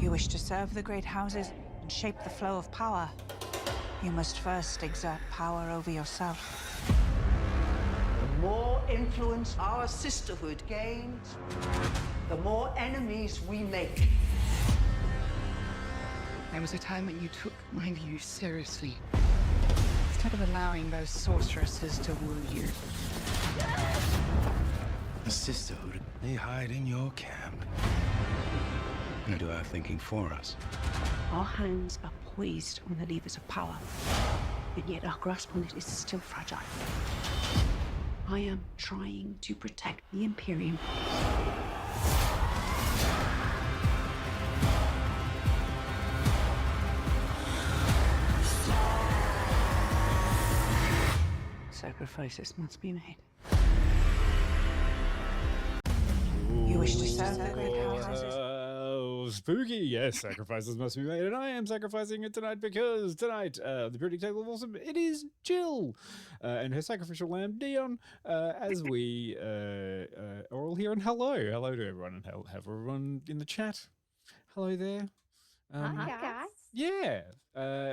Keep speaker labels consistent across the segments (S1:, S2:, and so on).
S1: You wish to serve the great houses and shape the flow of power. You must first exert power over yourself.
S2: The more influence our sisterhood gains, the more enemies we make.
S3: There was a time when you took my views seriously. Instead of allowing those sorceresses to woo you.
S4: The sisterhood, they hide in your camp and do our thinking for us.
S5: Our hands are poised on the levers of power, and yet our grasp on it is still fragile. I am trying to protect the Imperium. Sacrifices must be made.
S1: You wish to serve the great houses.
S6: Spooky, yes, sacrifices must be made, and I am sacrificing it tonight because tonight, the periodic table of awesome, it is Jill and her sacrificial lamb, Dion, as we are all here, and hello to everyone, and have everyone in the chat. Hello there.
S7: Hi, guys.
S6: Yeah,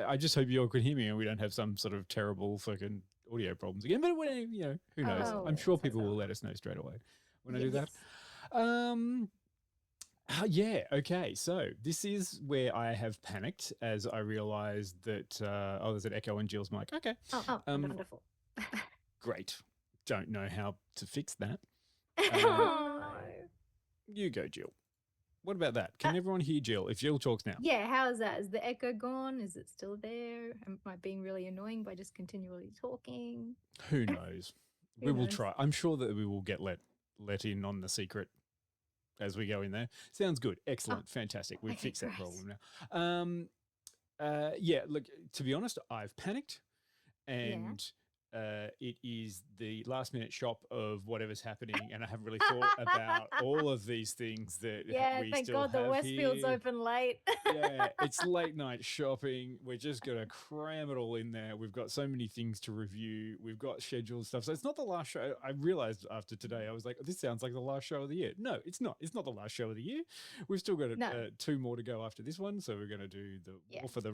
S6: I just hope you all can hear me and we don't have some sort of terrible fucking audio problems again, but you know, who knows?
S7: Oh,
S6: I'm sure people will let us know straight away when I do that.
S7: Yes.
S6: Yeah, okay. So this is where I have panicked as I realized that, there's an echo in Jill's mic. Okay.
S7: Oh, wonderful.
S6: Great. Don't know how to fix that.
S7: Oh,
S6: You go, Jill. What about that? Can everyone hear Jill? If Jill talks now.
S7: yeah, how is that? Is the echo gone? Is it still there? Am I being really annoying by just continually talking?
S6: Who knows?
S7: Who
S6: We will
S7: knows?
S6: try. I'm sure that we will get let in on the secret as we go in there. Sounds good. Excellent. Fantastic. We've
S7: okay,
S6: fixed that
S7: great.
S6: problem now. Yeah, look, to be honest, I've panicked and it is the last minute shop of whatever's happening, and I haven't really thought about all of these things that
S7: Yeah,
S6: we
S7: thank
S6: still
S7: God the
S6: have
S7: Westfield's
S6: here.
S7: open late.
S6: Yeah, it's late night shopping. We're just going to cram it all in there. We've got so many things to review. We've got scheduled stuff. So it's not the last show. I realized after today, I was like, this sounds like the last show of the year. No, it's not. It's not the last show of the year. We've still got
S7: No.
S6: 2 more to go after this one. So we're going to do the
S7: Yeah.
S6: War for the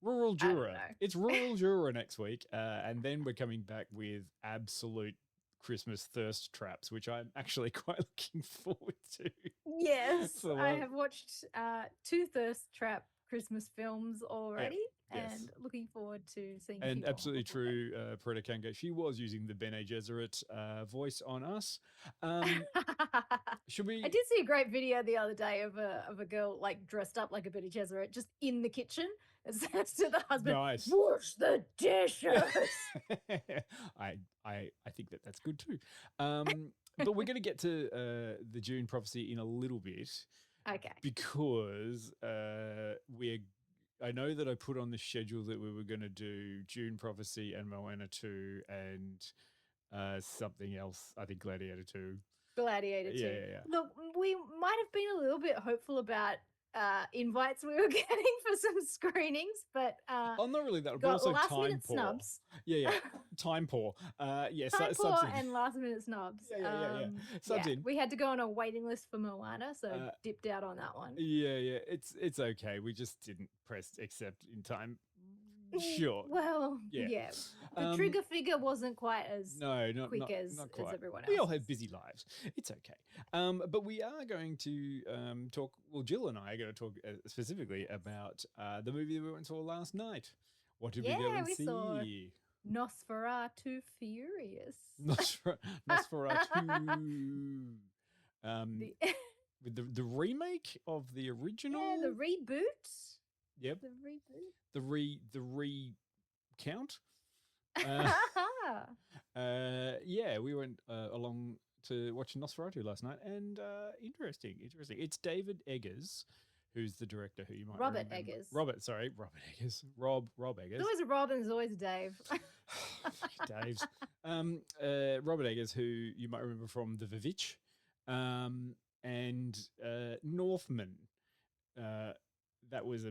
S6: Rural
S7: I don't
S6: Juror.
S7: know.
S6: It's Rural Juror next week. And then we're coming back with absolute Christmas thirst traps, which I'm actually quite looking forward to.
S7: Yes,
S6: So,
S7: I have watched 2 Thirst Trap Christmas films already,
S6: yes.
S7: and looking forward to seeing. a
S6: And
S7: few more
S6: absolutely
S7: before then.
S6: true, Peretta Kanga. She was using the Bene Gesserit voice on us. Should we?
S7: I did see a great video the other day of a girl like dressed up like a Bene Gesserit just in the kitchen. It says to the husband,
S6: Nice.
S7: "Wash the dishes."
S6: I think that's good too. But we're going to get to the Dune Prophecy in a little bit
S7: Okay.
S6: because I know that I put on the schedule that we were going to do Dune Prophecy and Moana 2 and something else. I think Gladiator 2.
S7: Gladiator 2.
S6: Yeah.
S7: Look, we might have been a little bit hopeful about invites we were getting for some screenings, but
S6: Oh, not really that, but
S7: got
S6: also
S7: last
S6: time
S7: minute
S6: poor.
S7: snubs.
S6: Yeah. Time poor. Yeah,
S7: Time
S6: subs
S7: poor
S6: in.
S7: and last minute snubs.
S6: Yeah. Subs in.
S7: We had to go on a waiting list for Moana, so dipped out on that one.
S6: Yeah. It's okay. We just didn't press accept in time. Sure.
S7: Well,
S6: Yeah.
S7: yeah. The trigger figure wasn't quite as
S6: not
S7: quick as
S6: quite.
S7: everyone else.
S6: We all have busy lives. It's okay. But we are going to talk. Well, Jill and I are going to talk specifically about the movie that we went and saw last night. What did we go and
S7: we
S6: see?
S7: saw Nosferatu Furious.
S6: Nosferatu.
S7: The-
S6: With the remake of the original.
S7: yeah, the reboot.
S6: Yep.
S7: The reboot.
S6: The recount. Yeah, we went along to watch Nosferatu last night, and interesting. It's David Eggers, who's the director, who you might
S7: Robert
S6: remember.
S7: Eggers.
S6: Robert Eggers. Rob Eggers.
S7: There's always a Robin, there's always a Dave.
S6: Fucking Dave's. Robert Eggers, who you might remember from The Vivitch, and Northman. That was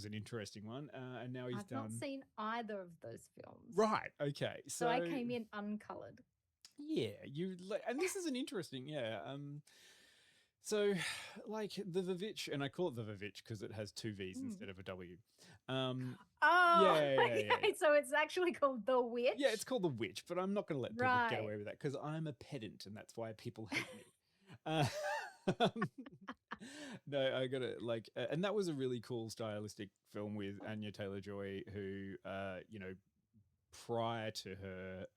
S6: an interesting one, and now he's
S7: I've
S6: done.
S7: not seen either of those films.
S6: Right. Okay.
S7: So I came in uncoloured.
S6: Yeah, and this is an interesting. Yeah. So, like the Vivitch, and I call it the Vivitch because it has two V's
S7: Mm.
S6: instead of a W. Um,
S7: Oh,
S6: yeah.
S7: okay. So it's actually called The Witch?
S6: Yeah, it's called the Witch, but I'm not going to let people get
S7: Right.
S6: away with that because I'm a pedant, and that's why people hate me. Um, no, I got to like, and that was a really cool stylistic film with Anya Taylor-Joy, who, prior to her,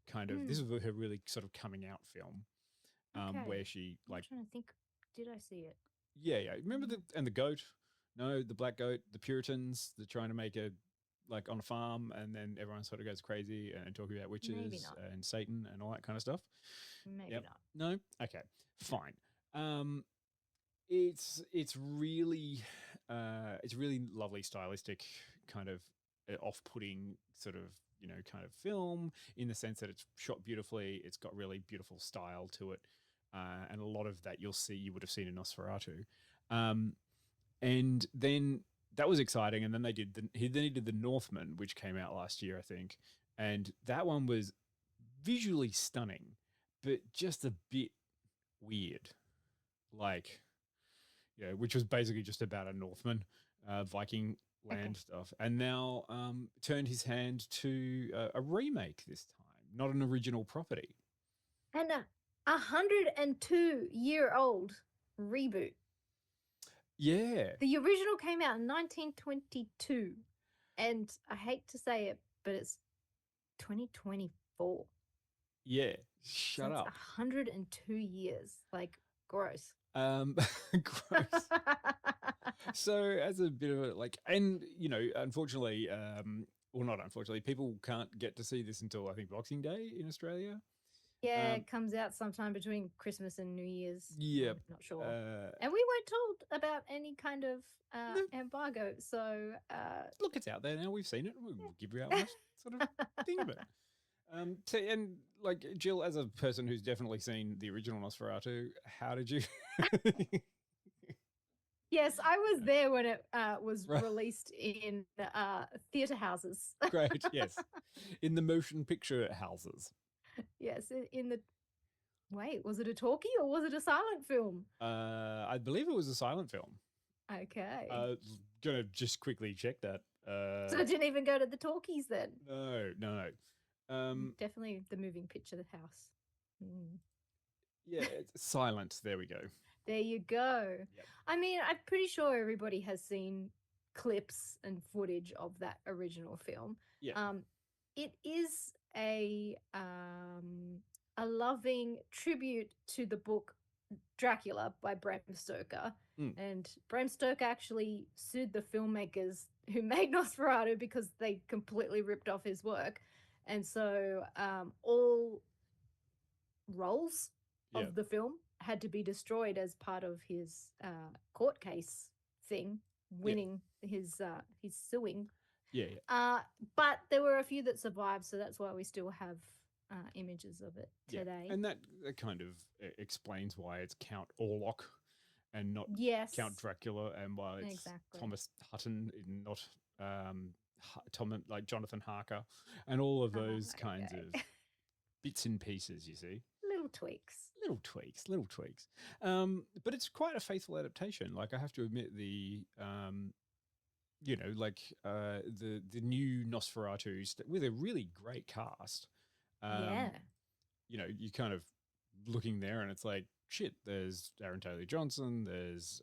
S6: kind of, this was her really sort of coming out film,
S7: Okay.
S6: where she
S7: I'm
S6: like,
S7: trying to think. Did I see it?
S6: yeah, remember the goat? No, the black goat, the Puritans, they're trying to make a like on a farm, and then everyone sort of goes crazy and talking about witches
S7: not.
S6: and Satan and all that kind of stuff.
S7: Maybe
S6: Yep.
S7: not.
S6: No, okay, fine. It's really lovely stylistic kind of off-putting sort of kind of film in the sense that it's shot beautifully. It's got really beautiful style to it, and a lot of that you would have seen in Nosferatu. And then that was exciting. And then he did the Northman, which came out last year, I think, and that one was visually stunning, but just a bit weird, like which was basically just about a Northman, Viking land stuff, and now turned his hand to a remake this time, not an original property.
S7: And a 102-year-old reboot.
S6: Yeah.
S7: The original came out in 1922. And I hate to say it, but it's 2024.
S6: Yeah. Shut up.
S7: 102 years. Like, gross.
S6: Gross. So as a bit of a like, and unfortunately, well, not unfortunately, people can't get to see this until I think Boxing Day in Australia.
S7: Yeah, it comes out sometime between Christmas and New Year's.
S6: Yeah,
S7: not sure. And we weren't told about any kind of embargo. So
S6: look, it's out there now. We've seen it. We'll give you our honest sort of thing of it. And like Jill, as a person who's definitely seen the original Nosferatu, how did you?
S7: Yes, I was there when it was released in theatre houses.
S6: Great, yes. In the motion picture houses.
S7: Yes, in the... Wait, was it a talkie or was it a silent film?
S6: I believe it was a silent film.
S7: Okay.
S6: Gonna just quickly check that.
S7: So it didn't even go to the talkies then?
S6: No.
S7: Definitely the moving picture house.
S6: Yeah, it's silent. There we go.
S7: There you go.
S6: Yep.
S7: I mean, I'm pretty sure everybody has seen clips and footage of that original film.
S6: Yeah.
S7: It is a loving tribute to the book Dracula by Bram Stoker. And Bram Stoker actually sued the filmmakers who made Nosferatu because they completely ripped off his work. And so all rolls of the film had to be destroyed as part of his court case thing, winning his suing.
S6: Yeah.
S7: But there were a few that survived, so that's why we still have images of it today.
S6: And that kind of explains why it's Count Orlok and not Count Dracula, and why it's Thomas Hutton and not like Jonathan Harker, and all of those kinds of bits and pieces, you see.
S7: Little tweaks.
S6: But it's quite a faithful adaptation. Like, I have to admit, the new Nosferatu with a really great cast. You kind of looking there and it's like, shit, there's Aaron Taylor Johnson, there's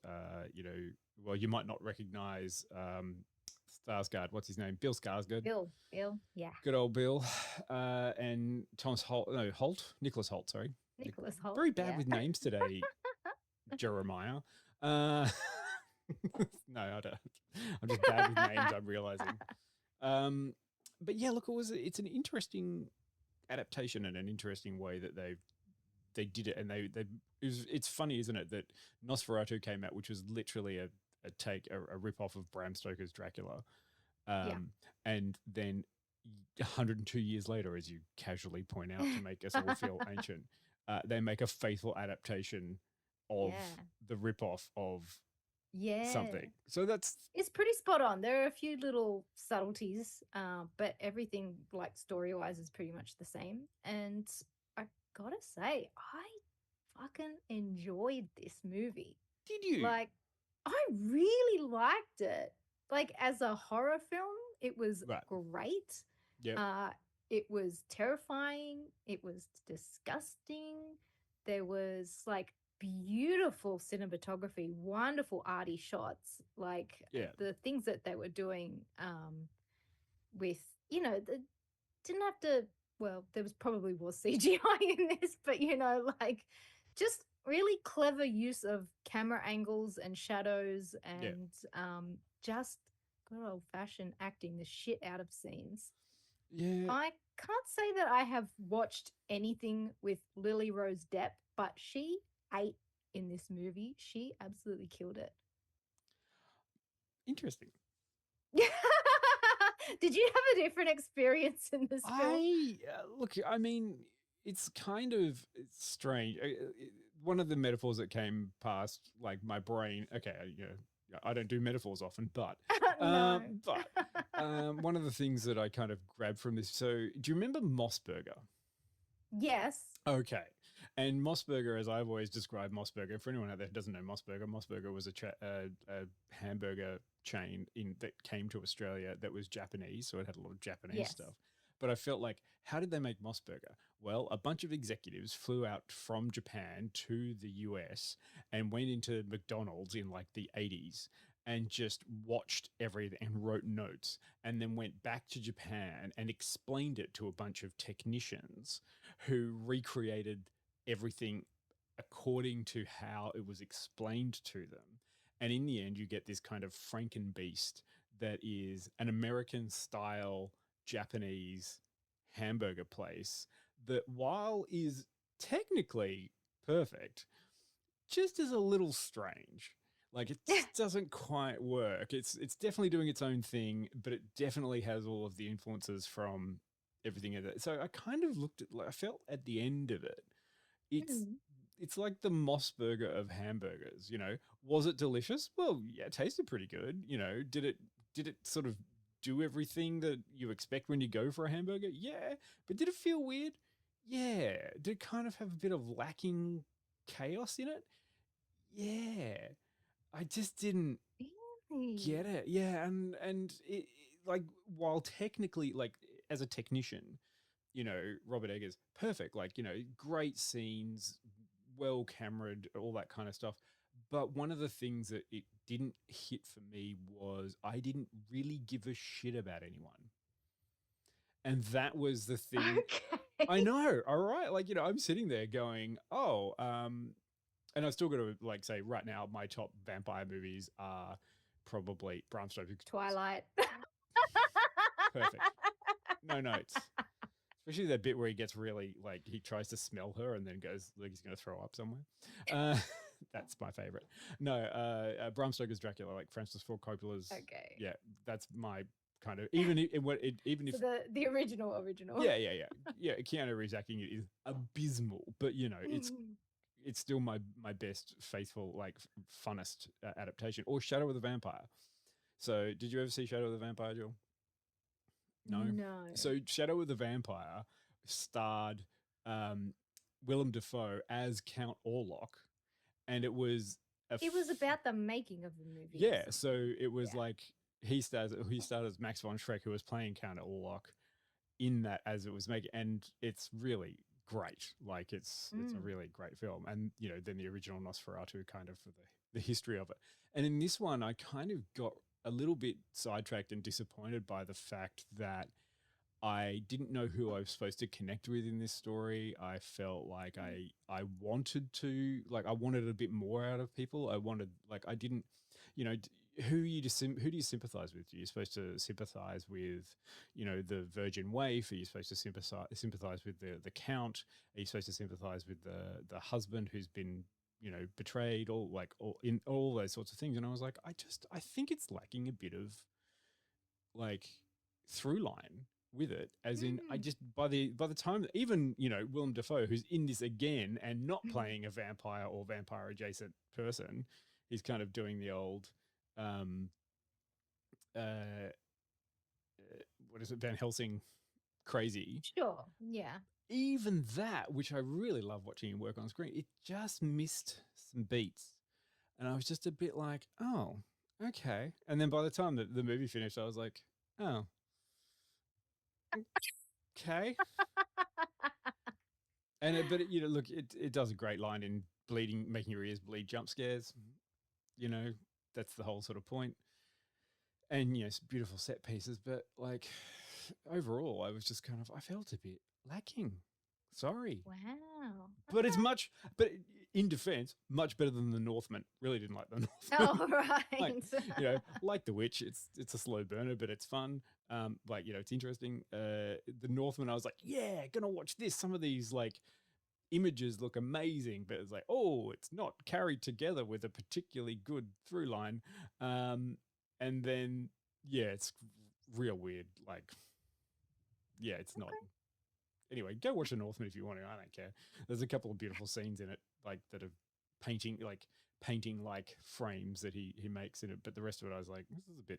S6: well, you might not recognize Skarsgård. What's his name? Bill Skarsgård.
S7: Bill, yeah.
S6: Good old Bill. And Nicholas Holt, sorry.
S7: Nicholas Holt.
S6: Very bad with names today, Jeremiah. No, I don't. I'm just bad with names, I'm realizing. But yeah, look, it's an interesting adaptation and an interesting way that they did it, and it's funny, isn't it, that Nosferatu came out, which was literally a rip off of Bram Stoker's Dracula, and then 102 years later, as you casually point out to make us all feel ancient, they make a faithful adaptation of the rip off of something. So it's
S7: pretty spot on. There are a few little subtleties, but everything, like, story wise, is pretty much the same. And I gotta say, I fucking enjoyed this movie.
S6: Did you?
S7: Like, I really liked it. Like, as a horror film, it was
S6: Right.
S7: great.
S6: Yeah.
S7: It was terrifying. It was disgusting. There was like beautiful cinematography, wonderful arty shots. Like
S6: Yeah.
S7: the things that they were doing with, you know, didn't have to, well, there was CGI in this, but you know, like just really clever use of camera angles and shadows and just good old fashioned acting the shit out of scenes.
S6: Yeah.
S7: I can't say that I have watched anything with Lily Rose Depp, but she ate in this movie. She absolutely killed it.
S6: Interesting.
S7: Did you have a different experience in this film?
S6: Look, I mean, it's kind of strange. One of the metaphors that came past like my brain. Okay, you know, I don't do metaphors often, but
S7: No.
S6: one of the things that I kind of grabbed from this. So, do you remember Mossburger?
S7: Yes.
S6: Okay. And Mossburger, as I've always described Mossburger, for anyone out there who doesn't know Mossburger, Mossburger was a hamburger chain that came to Australia that was Japanese, so it had a lot of Japanese stuff. But I felt like, how did they make Mossburger? Well, a bunch of executives flew out from Japan to the US and went into McDonald's in like the 80s and just watched everything and wrote notes and then went back to Japan and explained it to a bunch of technicians who recreated everything according to how it was explained to them. And in the end, you get this kind of Frankenbeast that is an American style Japanese hamburger place that, while is technically perfect, just is a little strange. Like, it doesn't quite work. It's definitely doing its own thing, but it definitely has all of the influences from everything in it. So I kind of looked at, like, I felt at the end of it, it's like the Mossburger of hamburgers. You know, was it delicious? Well, yeah, it tasted pretty good. You know, did it sort of do everything that you expect when you go for a hamburger? Yeah, but did it feel weird? Yeah. Did it kind of have a bit of lacking chaos in it? Yeah. I just didn't get it. Yeah, and like, while technically, like, as a technician, you know, Robert Eggers, perfect, like, you know, great scenes, well cameraed, all that kind of stuff. But one of the things that it didn't hit for me was I didn't really give a shit about anyone. And that was the thing.
S7: Okay.
S6: I know, all right. Like, you know, I'm sitting there going, oh, and I still got to, like, say right now, my top vampire movies are probably Bram Stoker's
S7: Twilight.
S6: Perfect. No notes. Especially that bit where he gets really, like, he tries to smell her and then goes like he's going to throw up somewhere. That's my favorite. No, Bram Stoker's Dracula, like Francis Ford Coppola's.
S7: Okay.
S6: Yeah, that's my kind of, even if
S7: So the original.
S6: yeah. Keanu Reeves acting is abysmal, but you know, it's still my best faithful, like, funnest adaptation. Or Shadow of the Vampire. So did you ever see Shadow of the Vampire, Jill? No. So Shadow of the Vampire starred Willem Dafoe as Count Orlok, and it was
S7: about the making of the movie.
S6: Yeah, so it was like he started as Max von Schreck, who was playing Count Orlok in that as it was making, and it's really great. Like, it's a really great film, and you know, then the original Nosferatu, kind of, for the history of it. And in this one, I kind of got a little bit sidetracked and disappointed by the fact that I didn't know who I was supposed to connect with in this story. I felt like I wanted to, like, I wanted a bit more out of people. I wanted, like, I didn't, you know, who do you sympathize with? Are you supposed to sympathize with, you know, the virgin waif? Are you supposed to sympathize with the count? Are you supposed to sympathize with the husband who's been, you know, betrayed, or like, or in all those sorts of things? And I was like, I think it's lacking a bit of, like, through line with it, as in, I just, by the time that even, you know, Willem Dafoe, who's in this again and not playing a vampire or vampire adjacent person, he's kind of doing the old what is it, Van Helsing crazy.
S7: Sure. Yeah.
S6: even that, which I really love watching him work on screen, it just missed some beats. And I was just a bit like, oh, okay. And then by the time that the movie finished, I was like, oh, okay. But look, it does a great line in bleeding, making your ears bleed jump scares. You know, that's the whole sort of point. And, beautiful set pieces. But like overall, I was just kind of, I felt a bit lacking. Sorry.
S7: Wow.
S6: But it's but in defense, much better than The Northman. Really didn't like The Northman.
S7: Oh, right.
S6: Like The Witch, it's a slow burner, but it's fun. It's interesting. The Northman, I was like, yeah, gonna watch this. Some of these like images look amazing, but it's like, oh, it's not carried together with a particularly good through line. And then, yeah, it's real weird. Like, yeah, it's not. Anyway, go watch The Northman if you want to. I don't care. There's a couple of beautiful scenes in it, like that are painting like frames that he makes in it. But the rest of it, I was like, this is a bit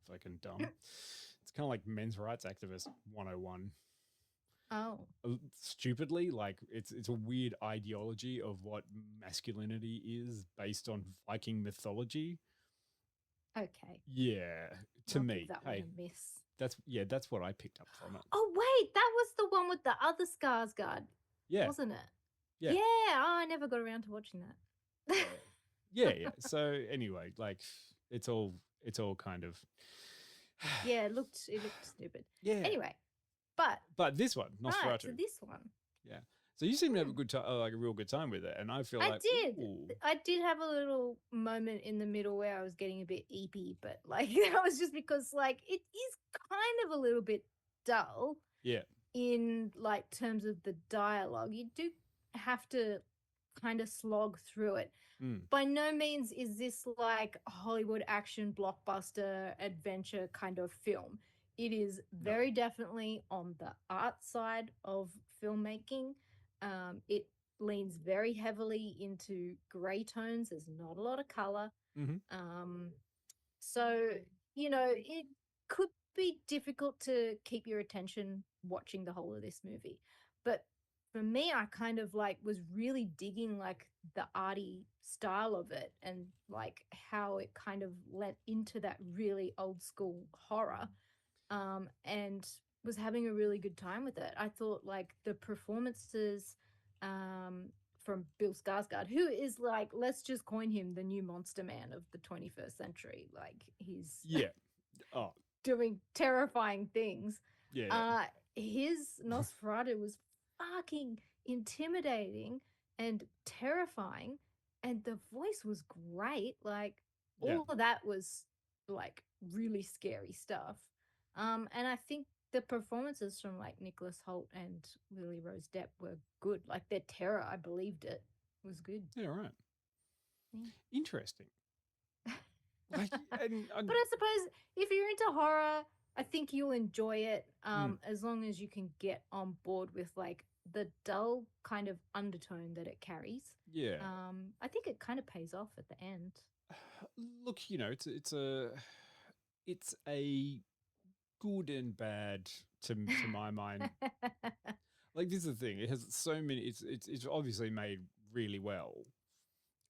S6: fucking dumb. It's kind of like men's rights activist 101.
S7: Oh.
S6: Stupidly, like it's a weird ideology of what masculinity is based on Viking mythology.
S7: Okay.
S6: Yeah, to me,
S7: that
S6: hey,
S7: one a miss.
S6: That's what I picked up from it.
S7: Oh wait, that was the one with the other Skarsgård, wasn't it?
S6: Yeah.
S7: Oh, I never got around to watching that.
S6: Yeah. So anyway, like it's all kind of
S7: yeah, it looked stupid.
S6: Yeah.
S7: Anyway,
S6: but this one, Nosferatu.
S7: Right, so this one.
S6: Yeah. So you seem to have a good time, like a real good time with it, and I feel like
S7: I did have a little moment in the middle where I was getting a bit eepy, but like that was just because like it is kind of a little bit dull.
S6: Yeah.
S7: In like terms of the dialogue, you do have to kind of slog through it. By no means is this like a Hollywood action blockbuster adventure kind of film. It is very definitely on the art side of filmmaking. It leans very heavily into gray tones. There's not a lot of color. So, it could be difficult to keep your attention watching the whole of this movie. But for me, I kind of like was really digging like the arty style of it and like how it kind of lent into that really old school horror. And was having a really good time with it. I thought like the performances from Bill Skarsgård, who is like, let's just coin him the new Monster Man of the 21st century. Like he's doing terrifying things. His Nosferatu was fucking intimidating and terrifying, and the voice was great. Like all of that was like really scary stuff. And I think the performances from like Nicholas Hoult and Lily Rose Depp were good. Like their terror, I believed it was good.
S6: Yeah, right.
S7: Yeah.
S6: Interesting. But
S7: I suppose if you're into horror, I think you'll enjoy it as long as you can get on board with like the dull kind of undertone that it carries.
S6: Yeah.
S7: I think it kind of pays off at the end.
S6: Look, it's a good and bad to my mind. Like this is the thing; it has so many. It's obviously made really well,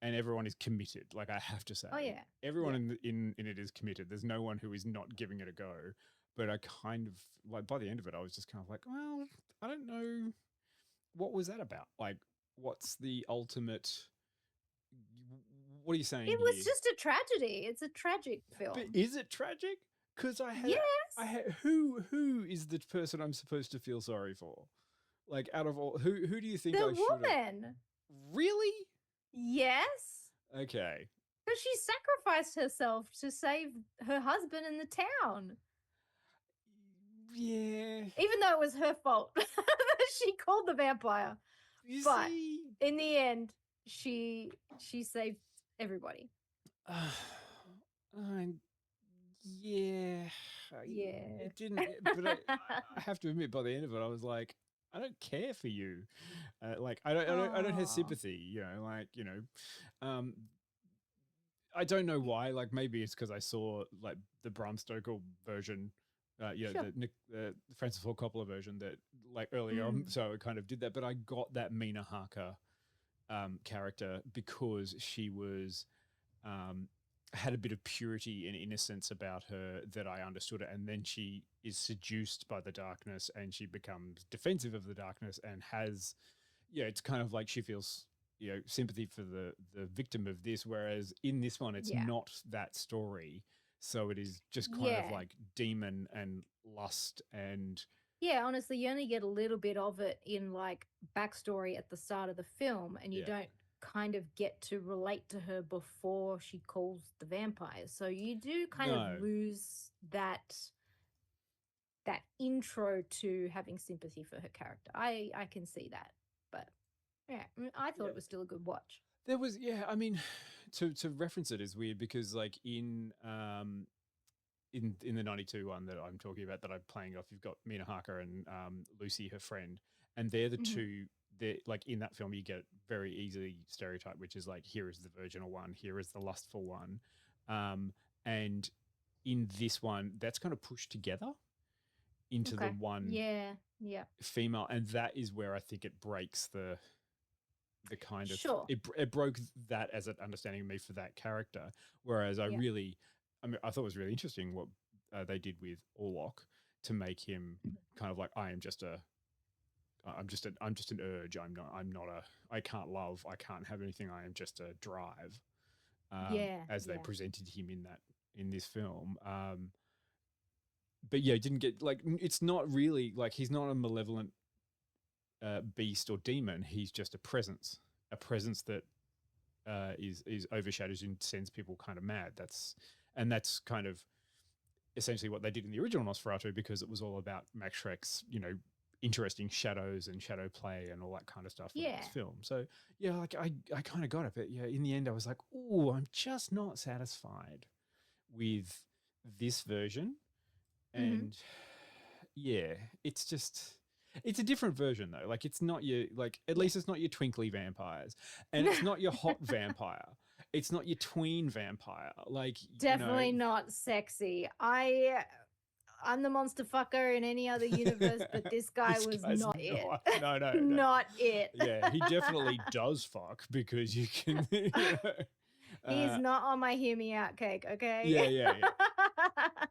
S6: and everyone is committed. Like I have to say, everyone in it is committed. There's no one who is not giving it a go. But I kind of like by the end of it, I was just kind of like, well, I don't know, what was that about? Like, what's the ultimate? What are you saying?
S7: It was just a tragedy. It's a tragic film.
S6: But is it tragic? Because who is the person I'm supposed to feel sorry for? Like out of all, who do you think
S7: the
S6: I should?
S7: Woman.
S6: Really?
S7: Yes.
S6: Okay.
S7: Because she sacrificed herself to save her husband in the town.
S6: Yeah.
S7: Even though it was her fault, she called the vampire. But in the end, she saved everybody.
S6: Yeah. It didn't. But I have to admit, by the end of it, I was like, I don't care for you. Like I don't have sympathy. I don't know why. Like maybe it's because I saw like the Bram Stoker version Yeah,
S7: Sure.
S6: the Francis Ford Coppola version that like earlier on, so it kind of did that. But I got that Mina Harker character because she was had a bit of purity and innocence about her that I understood it, and then she is seduced by the darkness and she becomes defensive of the darkness and has, it's kind of like she feels sympathy for the victim of this, whereas in this one it's
S7: Yeah.
S6: not that story. So it is just kind of
S7: Yeah.
S6: like demon and lust and
S7: Yeah, honestly, you only get a little bit of it in like backstory at the start of the film, and you
S6: Yeah.
S7: don't kind of get to relate to her before she calls the vampires. So you do kind
S6: No.
S7: of lose that intro to having sympathy for her character. I can see that, but yeah, I thought
S6: Yeah.
S7: it was still a good watch.
S6: There was, I mean, to reference it is weird because like in the 92 one that I'm talking about that I'm playing off, you've got Mina Harker and Lucy, her friend, and they're the two. They're like in that film, you get very easily stereotype, which is like here is the virginal one, here is the lustful one, and in this one, that's kind of pushed together into the one
S7: Yeah.
S6: female, and that is where I think it breaks the kind of
S7: Sure.
S6: it broke that as an understanding of me for that character. Whereas I thought it was really interesting what they did with Orlok to make him kind of like I'm just an urge. I can't love. I can't have anything. I am just a drive. As they presented him in this film. But yeah, didn't get like it's not really like he's not a malevolent beast or demon. He's just a presence that is overshadows and sends people kind of mad. That's kind of essentially what they did in the original Nosferatu, because it was all about Max Schreck's interesting shadows and shadow play and all that kind of stuff in this film. So yeah, like I kind of got it, but yeah, in the end I was like, oh, I'm just not satisfied with this version. And yeah, it's a different version though. Like it's not your at least it's not your twinkly vampires, and it's not your hot vampire. It's not your tween vampire. Like
S7: Definitely not sexy. I'm the monster fucker in any other universe, but this guy was not it.
S6: No.
S7: Not it.
S6: Yeah, he definitely does fuck because you can.
S7: He's not on my hear me out cake, okay?
S6: Yeah.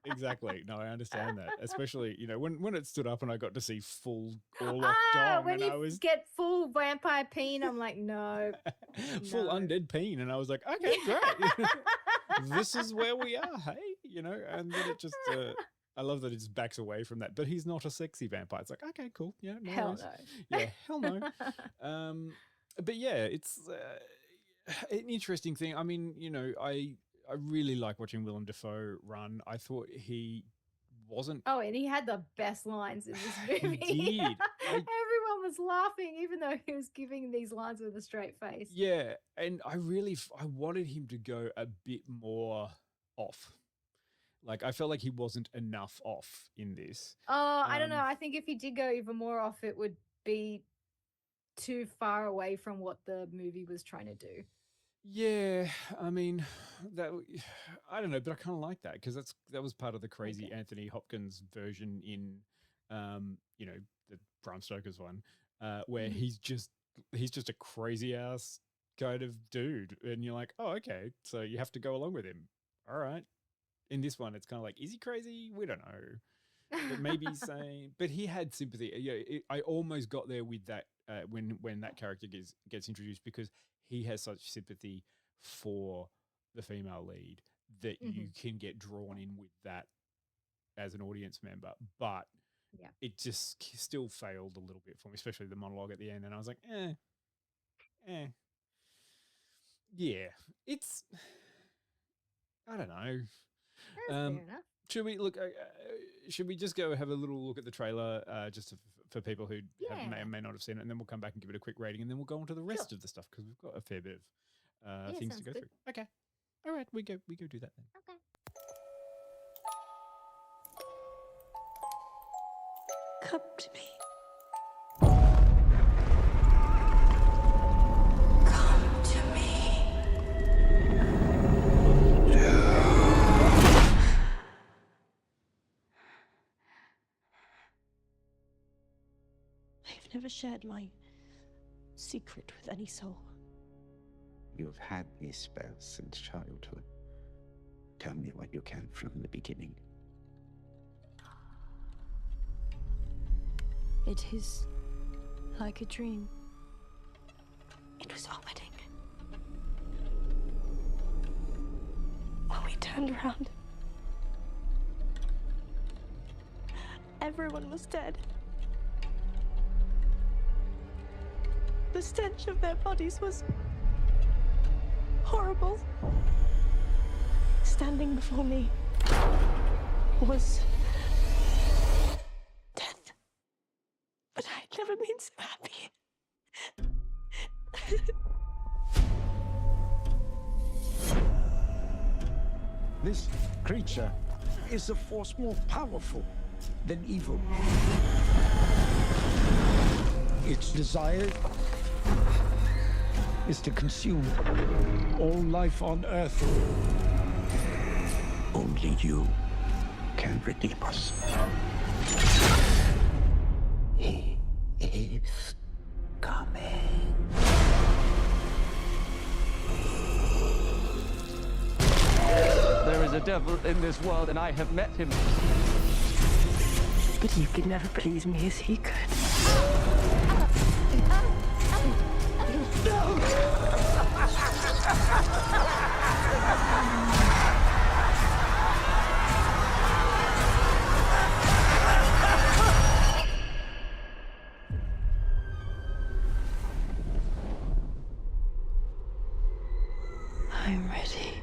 S6: Exactly. No, I understand that. Especially, when it stood up and I got to see full Orlok dong,
S7: when
S6: and
S7: you
S6: I was
S7: get full vampire peen, I'm like, no.
S6: full undead peen, and I was like, okay, great. This is where we are, hey, and then it just I love that it just backs away from that. But he's not a sexy vampire. It's like, okay, cool. Yeah, no
S7: Hell
S6: worries.
S7: no.
S6: Yeah, hell no. But yeah, it's an interesting thing. I mean, I really like watching Willem Dafoe run. I thought he wasn't.
S7: Oh, and he had the best lines in this movie.
S6: He did.
S7: Everyone was laughing, even though he was giving these lines with a straight face.
S6: Yeah, and I wanted him to go a bit more off. Like, I felt like he wasn't enough off in this.
S7: Oh, I don't know. I think if he did go even more off, it would be too far away from what the movie was trying to do.
S6: Yeah, I mean, I don't know, but I kind of like that because that was part of the crazy Anthony Hopkins version in, the Bram Stoker's one, where he's just a crazy ass kind of dude, and you're like, oh, okay, so you have to go along with him. All right. In this one, it's kind of like, is he crazy? We don't know. But maybe saying, but he had sympathy. Yeah, I almost got there with that when that character gets introduced, because he has such sympathy for the female lead that you can get drawn in with that as an audience member. But it just still failed a little bit for me, especially the monologue at the end. And I was like, yeah, it's, I don't know.
S7: Fair enough.
S6: Should we look? Should we just go have a little look at the trailer, just for people who may or may not have seen it, and then we'll come back and give it a quick rating, and then we'll go on to the rest of the stuff because we've got a fair bit of things to go through. Okay, all right, we go do that then.
S7: Okay.
S5: Come to me. Come to me. never shared my secret with any soul.
S8: You've had these spells since childhood. Tell me what you can from the beginning.
S5: It is like a dream. It was our wedding. When we turned around, everyone was dead. The stench of their bodies was horrible. Standing before me was death. But I'd never been so happy.
S8: This creature is a force more powerful than evil. Its desire is to consume all life on Earth. Only you can redeem us. He is coming.
S9: There is a devil in this world, and I have met him.
S5: But you could never please me as he could. I'm ready.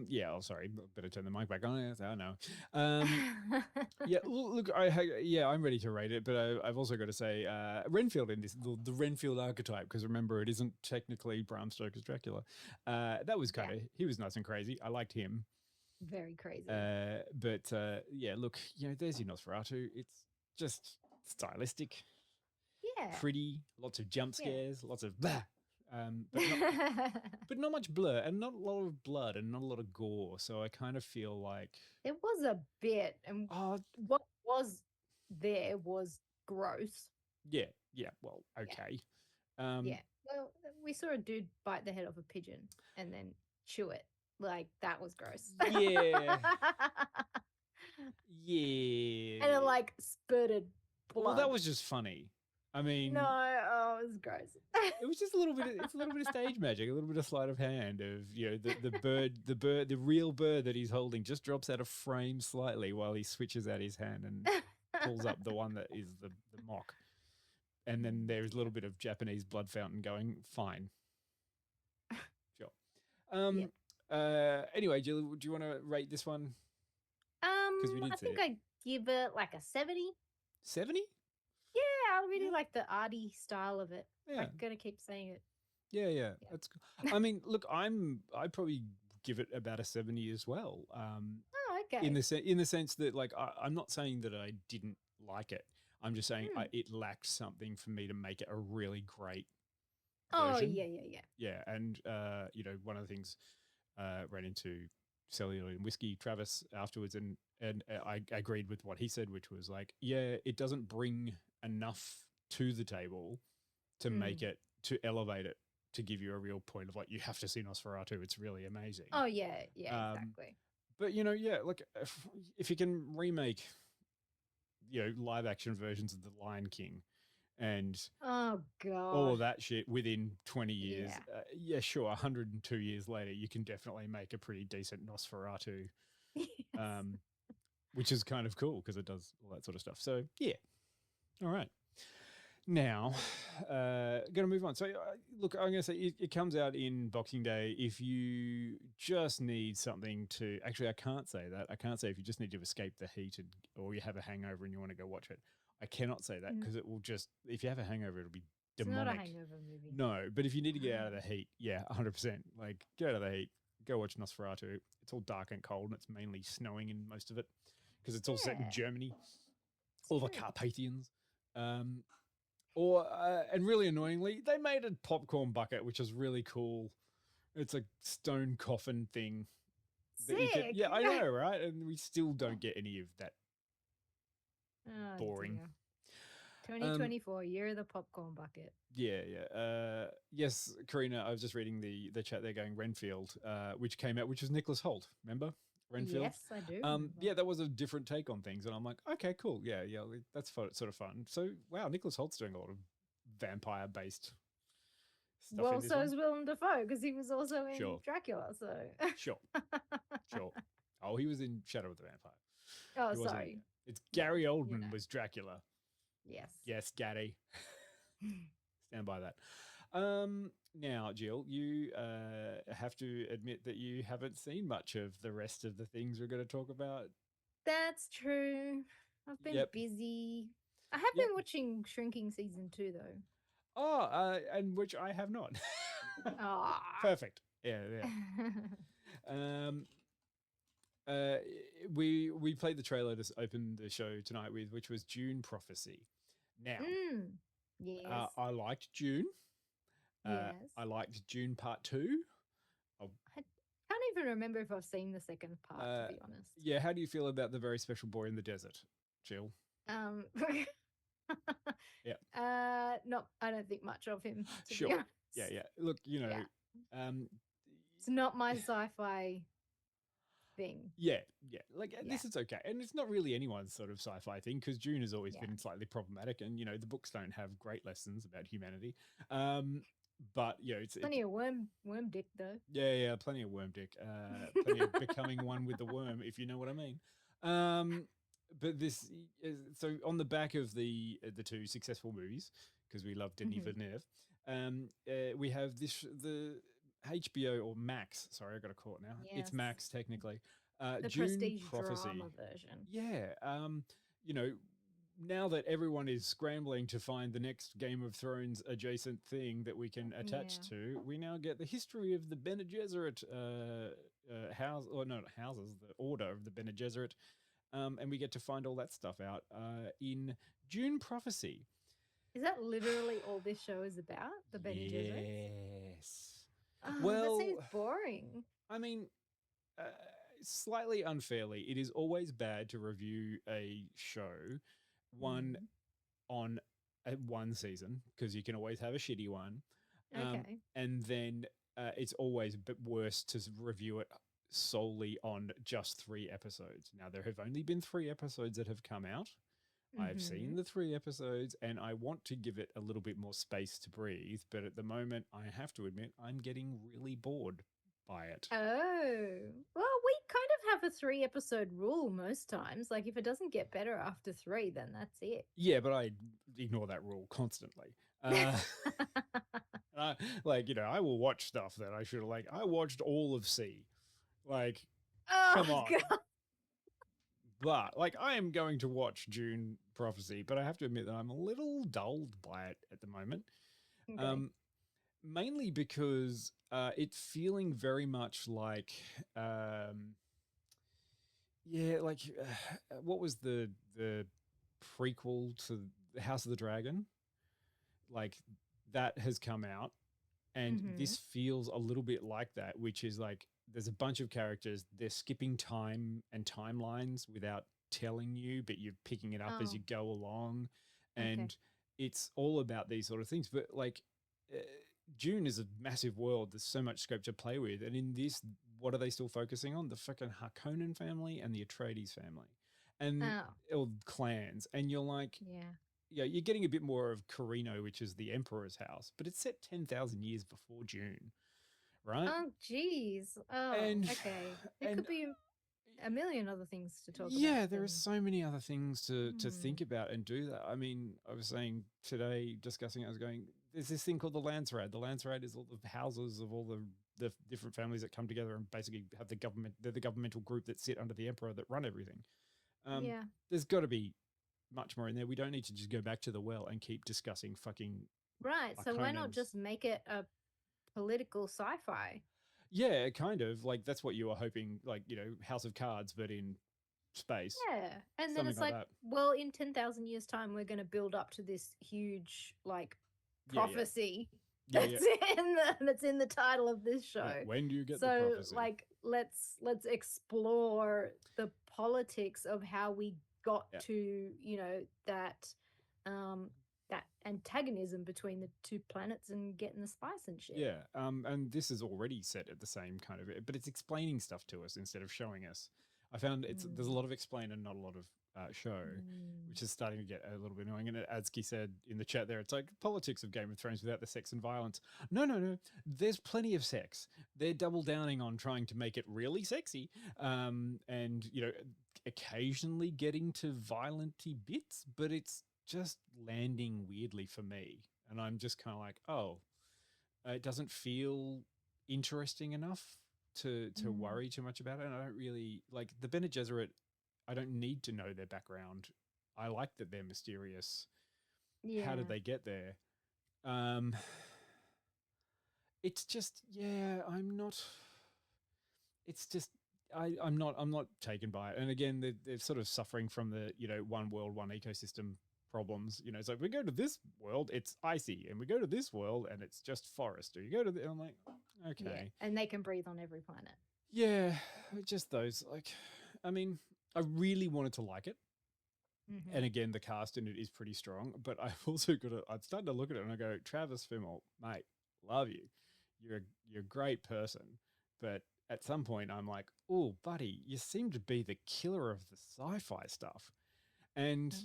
S6: Yeah, oh, sorry, better turn the mic back on. Yes, I know. Yeah, look, I'm ready to rate it, but I've also got to say Renfield in this, the Renfield archetype, because remember, it isn't technically Bram Stoker's Dracula. That was kind of, he was nice and crazy. I liked him.
S7: Very crazy.
S6: But yeah, look, there's your Nosferatu. It's just stylistic, pretty, lots of jump scares, lots of blah. But not much blur and not a lot of blood and not a lot of gore. So I kind of feel like
S7: it was a bit, and what was there was gross.
S6: Yeah. Well, okay.
S7: Yeah. Well, we saw a dude bite the head off a pigeon and then chew it. Like, that was gross.
S6: Yeah. Yeah.
S7: And it like spurted blood.
S6: Well, that was just funny. I mean,
S7: no, it was gross.
S6: It was just a little bit. It's a little bit of stage magic, a little bit of sleight of hand. Of the real bird that he's holding just drops out of frame slightly while he switches out his hand and pulls up the one that is the mock. And then there's a little bit of Japanese blood fountain going. Fine, sure. Anyway, Jill, do you want to rate this one?
S7: I think I give it like a 70.
S6: 70?
S7: Yeah, I really like the arty style of it.
S6: Yeah.
S7: I'm gonna keep saying it.
S6: Yeah. That's cool. I mean, look, I'd probably give it about a 70 as well.
S7: Oh, okay.
S6: In the sense that, like, I'm not saying that I didn't like it. I'm just saying it lacked something for me to make it a really great version.
S7: Oh, yeah.
S6: Yeah, and one of the things ran into celluloid and whiskey Travis afterwards, and I agreed with what he said, which was like, yeah, it doesn't bring enough to the table to make it, to elevate it, to give you a real point of like, you have to see Nosferatu. It's really amazing.
S7: Oh yeah, exactly.
S6: But like if you can remake, live action versions of The Lion King and
S7: oh god,
S6: all of that shit within 20 years, sure, 102 years later, you can definitely make a pretty decent Nosferatu. Yes. Which is kind of cool because it does all that sort of stuff. So yeah, all right. Now, going to move on. So look, I'm going to say it comes out in Boxing Day. If you just need something to, actually, I can't say that. I can't say if you just need to escape the heat or you have a hangover and you want to go watch it. I cannot say that because it will just, if you have a hangover, it'll be demonic.
S7: It's not a hangover movie.
S6: No, but if you need to get out of the heat, 100%. Like, get out of the heat, go watch Nosferatu. It's all dark and cold, and it's mainly snowing in most of it because it's all set in
S7: Yeah.
S6: Germany. All the
S7: true.
S6: Carpathians. And really annoyingly, they made a popcorn bucket, which is really cool. It's a stone coffin thing. That you
S7: Sick.
S6: yeah, I know, right? And we still don't get any of that.
S7: Oh,
S6: Boring.
S7: dear. 2024, year of the popcorn bucket.
S6: Yeah. Yes, Karina, I was just reading the chat there going Renfield, which came out, which was Nicholas Hoult, remember? Renfield?
S7: Yes, I do. remember.
S6: Yeah, that was a different take on things. And I'm like, okay, cool. Yeah, that's sort of fun. So, wow, Nicholas Holt's doing a lot of vampire-based stuff
S7: Well,
S6: in this
S7: so
S6: one.
S7: is Willem Dafoe, because he was also in
S6: Sure.
S7: Dracula, so...
S6: Sure. Oh, he was in Shadow of the Vampire.
S7: Oh,
S6: He wasn't-
S7: sorry.
S6: It's Gary
S7: Yeah,
S6: Oldman
S7: you know.
S6: was Dracula.
S7: Yes.
S6: Yes, Gary. Stand by that. Now, Jill, you have to admit that you haven't seen much of the rest of the things we're going to talk about.
S7: That's true. I've been
S6: Yep.
S7: busy. I have
S6: Yep.
S7: been watching Shrinking Season 2, though.
S6: Oh, and which I have not.
S7: Ah.
S6: Perfect. Yeah. We played the trailer to open the show tonight with, which was Dune Prophecy. Now,
S7: Yes.
S6: I liked Dune.
S7: Yes.
S6: I liked Dune Part 2.
S7: I can't even remember if I've seen the second part, to be honest.
S6: Yeah, how do you feel about the very special boy in the desert, Jill? Yeah.
S7: No, I don't think much of him. To
S6: Sure.
S7: Be honest.
S6: Yeah. Look,
S7: It's not my sci-fi thing.
S6: Yeah. This is okay. And it's not really anyone's sort of sci-fi thing because Dune has always been slightly problematic and, the books don't have great lessons about humanity. But, it's...
S7: Plenty of worm dick, though.
S6: Yeah, plenty of worm dick. Plenty of becoming one with the worm, if you know what I mean. But this... So on the back of the two successful movies, because we love Denis Villeneuve, we have the HBO or Max. Sorry, I got to call it now.
S7: Yes.
S6: It's Max, technically.
S7: The
S6: Dune
S7: prestige
S6: Prophecy.
S7: drama version.
S6: Yeah. Now that everyone is scrambling to find the next Game of Thrones adjacent thing that we can attach to, we now get the history of the Bene Gesserit house, or no, not houses, the order of the Bene Gesserit, and we get to find all that stuff out in Dune Prophecy.
S7: Is that literally all this show is about? The Bene Gesserit?
S6: Yes.
S7: Oh,
S6: Well,
S7: that seems boring.
S6: I mean, slightly unfairly, it is always bad to review a show on one season because you can always have a shitty one.
S7: Okay.
S6: And then it's always a bit worse to review it solely on just 3 episodes. Now, there have only been 3 episodes that have come out. I've seen the 3 episodes and I want to give it a little bit more space to breathe. But at the moment, I have to admit, I'm getting really bored by it.
S7: Oh, well, we kind of have a 3-episode rule most times. Like, if it doesn't get better after 3, then that's it.
S6: Yeah, but I ignore that rule constantly. I will watch stuff that I should have, I watched all of C. Come on.
S7: God.
S6: But, I am going to watch Dune Prophecy, but I have to admit that I'm a little dulled by it at the moment.
S7: Okay.
S6: Mainly because it's feeling very much like, what was the prequel to House of the Dragon? That has come out, and this feels a little bit like that, which is there's a bunch of characters, they're skipping time and timelines without telling you, but you're picking it up as you go along, and it's all about these sort of things. But Dune is a massive world. There's so much scope to play with. And in this, what are they still focusing on? The fucking Harkonnen family and the Atreides family. And or clans. And you're you're getting a bit more of Carino, which is the Emperor's house. But it's set 10,000 years before Dune, right?
S7: Oh, geez. Oh, okay. It could be a million other things to talk about.
S6: Yeah, there are so many other things to think about and do that. I mean, I was saying today, discussing it, I was going, there's this thing called the Landsraad. The Landsraad is all the houses of all the different families that come together and basically have the government. They're the governmental group that sit under the emperor that run everything. There's got to be much more in there. We don't need to just go back to the well and keep discussing fucking
S7: right. So why not just make it a political sci-fi?
S6: Yeah, kind of. Like, that's what you were hoping, like, House of Cards, but in space.
S7: Yeah. And then
S6: Something
S7: it's
S6: like
S7: like,
S6: that.
S7: well, in 10,000 years' time, we're going to build up to this huge, like,
S6: Yeah, yeah.
S7: prophecy
S6: Yeah,
S7: that's in the title of this show.
S6: Yeah, when do you get the
S7: So,
S6: prophecy?
S7: like, let's explore the politics of how we got to, that antagonism between the two planets and getting the spice and shit.
S6: Yeah, and this is already set at the same kind of, but it's explaining stuff to us instead of showing us. I found there's a lot of explain and not a lot of show, which is starting to get a little bit annoying. And Adski said in the chat there, it's like politics of Game of Thrones without the sex and violence. No. There's plenty of sex. They're double downing on trying to make it really sexy, and occasionally getting to violent-y bits, but it's just landing weirdly for me. And I'm just kind of like, oh, it doesn't feel interesting enough to worry too much about it. And I don't really like the Bene Gesserit. I don't need to know their background. I like that they're mysterious.
S7: Yeah.
S6: How did they get there? It's just, I'm not. It's just I'm not taken by it. And again, they're sort of suffering from the one world, one ecosystem problems. It's like we go to this world, it's icy, and we go to this world, and it's just forest. Or you go to I'm like, okay,
S7: Yeah. And they can breathe on every planet.
S6: yeah, just those. Like, I mean, I really wanted to like it.
S7: Mm-hmm.
S6: And again, the cast in it is pretty strong. But I've also I'm starting to look at it and I go, Travis Fimmel, mate, love you. You're a great person. But at some point, I'm like, oh, buddy, you seem to be the killer of the sci-fi stuff. And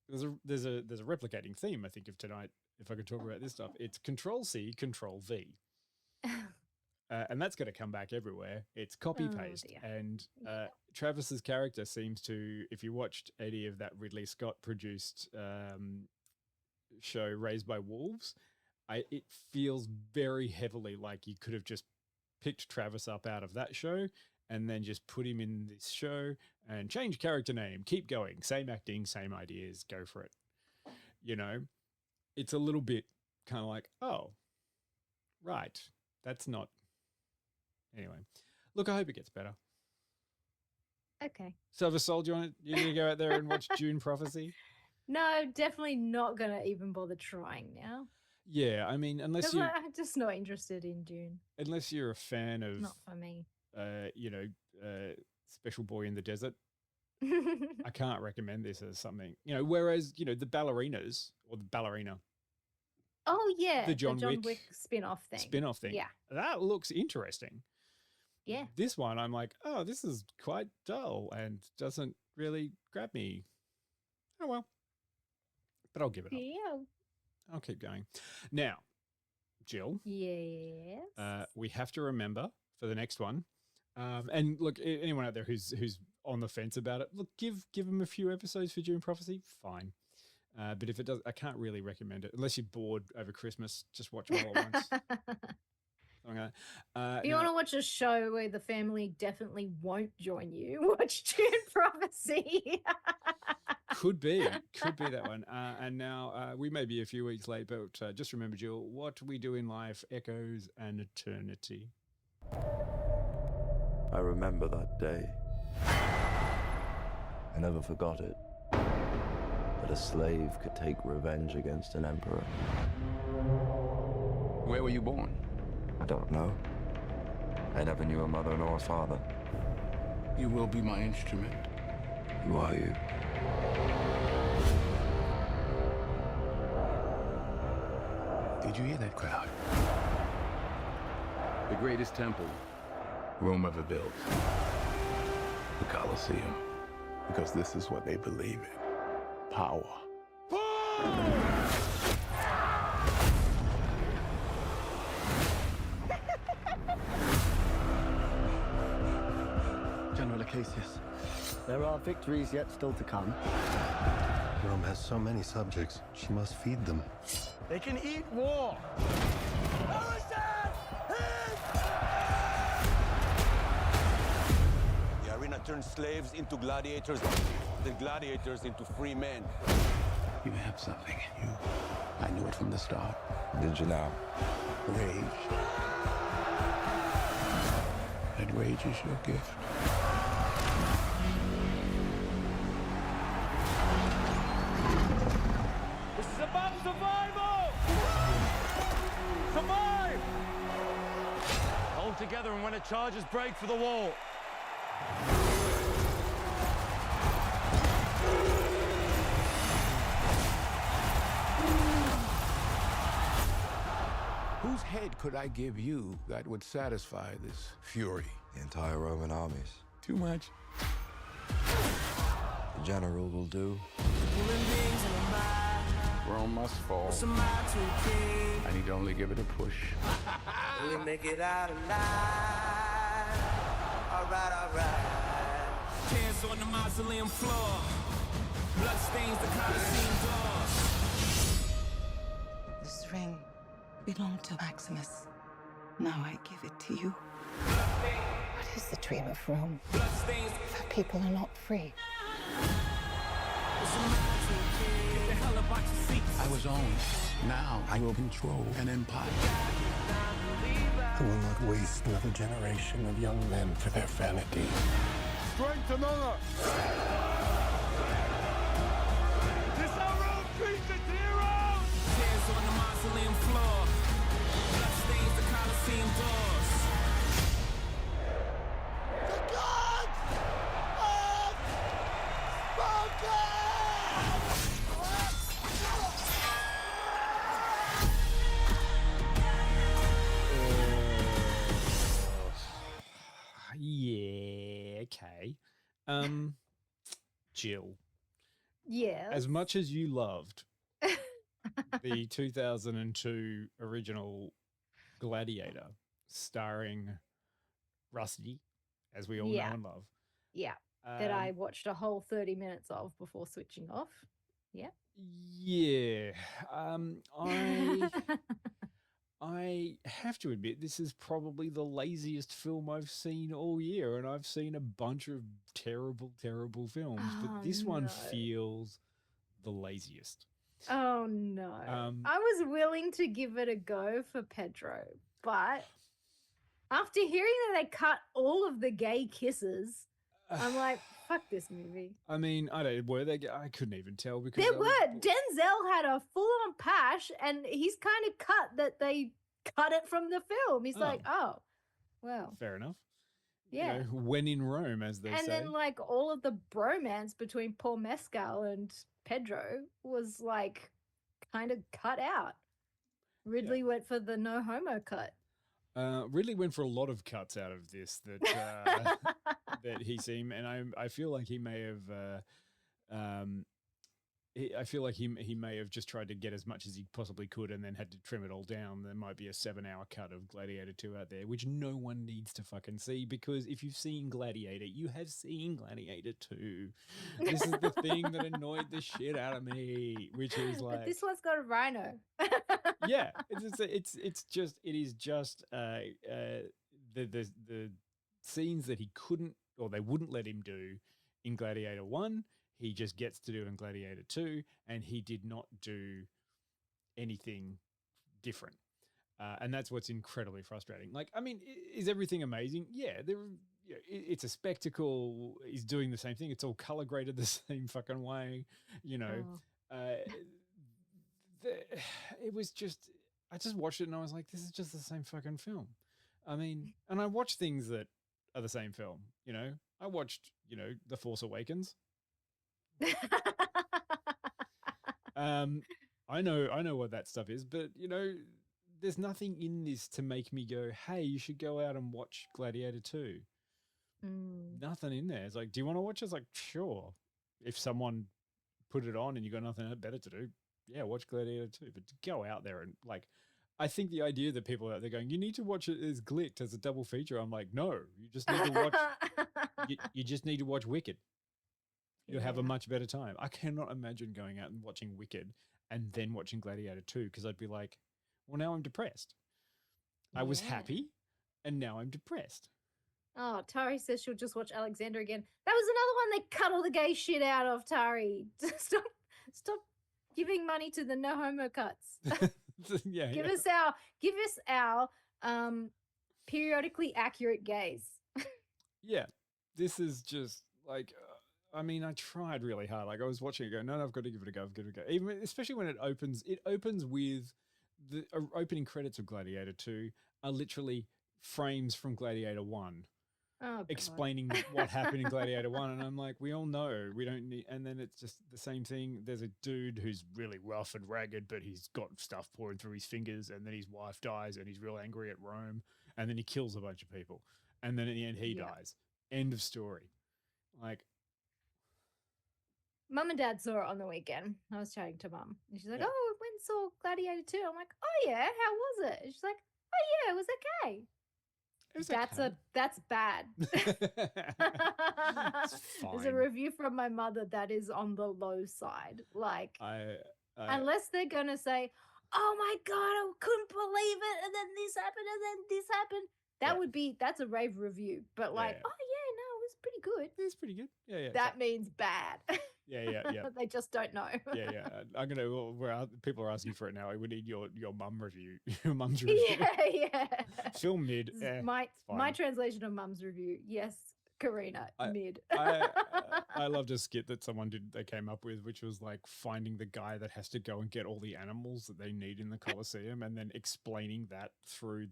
S6: there's a replicating theme, I think, of tonight. If I could talk about this stuff, it's Control-C, Control-V. And that's going to come back everywhere. It's copy paste. And Travis's character seems to, if you watched any of that Ridley Scott produced show Raised by Wolves, it feels very heavily like you could have just picked Travis up out of that show and then just put him in this show and change character name, keep going, same acting, same ideas, go for it. It's a little bit kind of like, oh, right, that's not. Anyway, look, I hope it gets better.
S7: Okay.
S6: Silver Soldier on it. You're going to go out there and watch Dune Prophecy?
S7: No, definitely not going to even bother trying now.
S6: Yeah, I mean, unless you...
S7: I'm just not interested in Dune.
S6: Unless you're a fan of...
S7: Not for me.
S6: Special Boy in the Desert. I can't recommend this as something. Whereas, the ballerinas, or the ballerina...
S7: Oh, yeah.
S6: The John
S7: Wick spin-off thing.
S6: Yeah. That looks interesting.
S7: Yeah.
S6: This one, I'm like, oh, this is quite dull and doesn't really grab me. Oh, well. But I'll give it up.
S7: Yeah.
S6: I'll keep going. Now, Jill.
S7: Yes.
S6: We have to remember for the next one. And look, anyone out there who's on the fence about it, look, give them a few episodes for Dune Prophecy. Fine. But if it does, I can't really recommend it unless you're bored over Christmas. Just watch them all at once.
S7: If you want to watch a show where the family definitely won't join you, watch Dune Prophecy.
S6: Could be that one. And now we may be a few weeks late, but just remember, Jill, what we do in life echoes an eternity.
S10: I remember that day. I never forgot it. That a slave could take revenge against an emperor.
S11: Where were you born?
S10: I don't know. I never knew a mother nor a father.
S11: You will be my instrument.
S10: Who are you?
S11: Did you hear that crowd? The greatest temple Rome ever built. The Colosseum. Because this is what they believe in. Power.
S12: General Acacius, there are victories yet still to come.
S13: Rome has so many subjects. She must feed them.
S12: They can eat war!
S14: The arena turns slaves into gladiators, the gladiators into free men.
S11: You have something in you. I knew it from the start.
S10: Did you now?
S11: Rage. That rage is your gift.
S9: This is about survival! Survive! Hold together, and when it charges, break for the wall.
S11: Whose head could I give you that would satisfy this fury?
S10: The entire Roman armies.
S11: Too much?
S10: The general will do.
S11: Rome must fall. I need to only give it a push.
S2: We make it out alive. All right.
S15: Tears on the mausoleum floor. Blood stains the Colosseum doors.
S3: This ring belonged to Maximus. Now I give it to you. What is the dream of Rome? That people are not free.
S11: I was owned. Now I will control an empire.
S13: I will not waste another generation of young men for their vanity.
S11: Strength among us!
S15: This how Rome treats its heroes! Tears on the mausoleum floor. Blood stains the Colosseum doors. The gods have spoken!
S6: Yeah, okay. Jill,
S7: Yeah.
S6: as much as you loved the 2002 original Gladiator starring Rusty, as we all know and love.
S7: Yeah. That I watched a whole 30 minutes of before switching off. Yeah.
S6: Yeah. I have to admit, this is probably the laziest film I've seen all year, and I've seen a bunch of terrible, terrible films, but this one feels the laziest.
S7: Oh no. I was willing to give it a go for Pedro, but after hearing that they cut all of the gay kisses, I'm like, fuck this movie.
S6: I mean, were they? I couldn't even tell because
S7: There were. Denzel had a full-on pash, and he's kind of cut that they cut it from the film. He's like, oh, well.
S6: Fair enough.
S7: Yeah.
S6: You know, when in Rome, as they say.
S7: And then, like, all of the bromance between Paul Mescal and Pedro was, like, kind of cut out. Ridley went for the no homo cut.
S6: Ridley went for a lot of cuts out of this that that he seemed, and I feel like he may have, I feel like he may have just tried to get as much as he possibly could, and then had to trim it all down. There might be a 7-hour cut of Gladiator 2 out there, which no one needs to fucking see, because if you've seen Gladiator, you have seen Gladiator 2. This is the thing that annoyed the shit out of me, which is like,
S7: But this one's got a rhino.
S6: yeah, it is just the scenes that he couldn't, or they wouldn't let him do in Gladiator 1, he just gets to do in Gladiator 2, and he did not do anything different. And that's what's incredibly frustrating. Like, I mean, is everything amazing? Yeah, it's a spectacle. He's doing the same thing. It's all color graded the same fucking way, you know. It was just, I just watched it and I was like, this is just the same fucking film. I mean, and I watch things that are the same film, you know. I watched, you know, The Force Awakens. I know what that stuff is, but you know, there's nothing in this to make me go, hey, you should go out and watch Gladiator 2. Nothing in there. It's like, do you want to watch it? It's like, sure. If someone put it on and you got nothing better to do, yeah, watch Gladiator 2. But to go out there and like, I think the idea that people out there going, you need to watch it as Glicked as a double feature. I'm like, no, you just need to watch. you just need to watch Wicked. You'll have a much better time. I cannot imagine going out and watching Wicked and then watching Gladiator 2, because I'd be like, well, now I'm depressed. I was happy, and now I'm depressed.
S7: Oh, Tari says she'll just watch Alexander again. That was another one they cut all the gay shit out of, Tari. Stop giving money to the no homo cuts. Give us our periodically accurate gays.
S6: yeah, this is just like, I mean, I tried really hard. Like I was watching it go, no, I've got to give it a go. I've got to go. Even especially when it opens with the opening credits of Gladiator 2 are literally frames from Gladiator 1.
S7: Oh, God.
S6: Explaining what happened in Gladiator 1. And I'm like, we all know. We don't need... And then it's just the same thing. There's a dude who's really rough and ragged, but he's got stuff pouring through his fingers. And then his wife dies and he's real angry at Rome. And then he kills a bunch of people. And then in the end, he dies. End of story. Like...
S7: Mum and Dad saw it on the weekend. I was chatting to Mum. And she's like, oh, we went and saw Gladiator 2. I'm like, oh, yeah? How was it? And she's like, oh, yeah, it was okay. That's bad. There's a review from my mother that is on the low side. Like, unless they're gonna say, "Oh my God, I couldn't believe it," and then this happened, and then this happened. That's a rave review. But like, oh yeah, no, it was pretty good.
S6: It was pretty good. Yeah.
S7: That means bad.
S6: Yeah.
S7: They just don't know.
S6: Yeah. I'm gonna. Well, people are asking for it now. We need your mum review. Your mum's review.
S7: Yeah.
S6: Film mid.
S7: My translation of Mum's review. Yes, Karina, mid.
S6: I loved a skit that they came up with, which was like finding the guy that has to go and get all the animals that they need in the Colosseum, and then explaining that through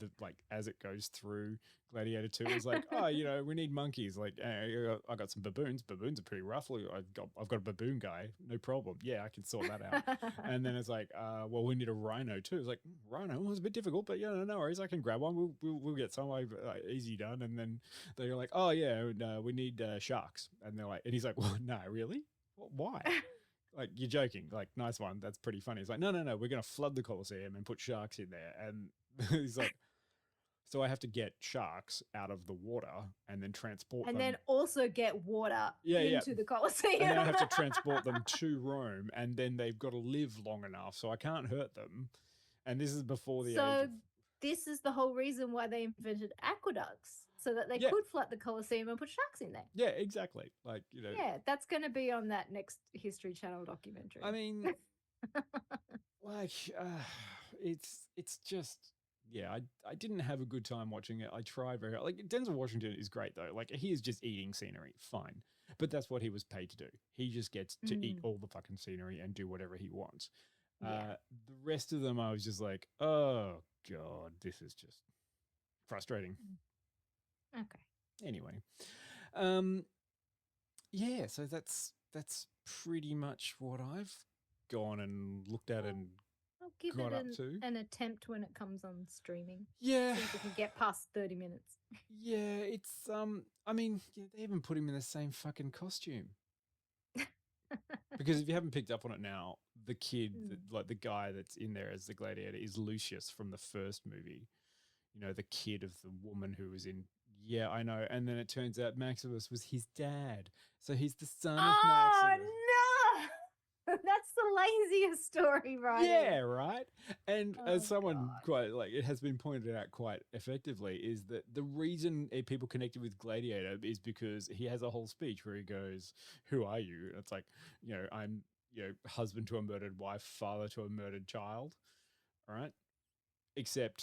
S6: as it goes through Gladiator 2. It's like, oh, we need monkeys. Like, I got some baboons. Baboons are pretty rough. I've got a baboon guy. No problem. Yeah, I can sort that out. And then it's like, well, we need a rhino too. It's like, rhino was a bit difficult, but no worries. I can grab one. We'll get some. Easy done. And then they're like, oh yeah, we need sharks. And they're like, and he's like, well, no, really? Why? Like, you're joking. Like, nice one. That's pretty funny. He's like, no. We're going to flood the Colosseum and put sharks in there. And he's like, so I have to get sharks out of the water and then transport them.
S7: And then also get water into the Colosseum.
S6: And then I have to transport them to Rome, and then they've got to live long enough, so I can't hurt them. And this is before the age of...
S7: this is the whole reason why they invented aqueducts, so that they could flood the Colosseum and put sharks in there.
S6: Yeah, exactly. Like,
S7: Yeah, that's going to be on that next History Channel documentary.
S6: I mean, it's just... Yeah, I didn't have a good time watching it. I tried very hard. Like, Denzel Washington is great, though. Like, he is just eating scenery. Fine. But that's what he was paid to do. He just gets to eat all the fucking scenery and do whatever he wants. The rest of them, I was just like, oh, God, this is just frustrating.
S7: Okay.
S6: Anyway. Yeah, so that's pretty much what I've gone and looked at and
S7: I'll give it an attempt when it comes on streaming.
S6: Yeah.
S7: See if we can get past 30 minutes.
S6: Yeah, it's I mean, they even put him in the same fucking costume. Because if you haven't picked up on it now, the kid, the guy that's in there as the gladiator is Lucius from the first movie. The kid of the woman who was in... Yeah, I know. And then it turns out Maximus was his dad. So he's the son of Maximus.
S7: No! That's the laziest story, right?
S6: Yeah, right. And as someone it has been pointed out quite effectively, is that the reason people connected with Gladiator is because he has a whole speech where he goes, "Who are you?" And it's like, I'm, husband to a murdered wife, father to a murdered child. All right. Except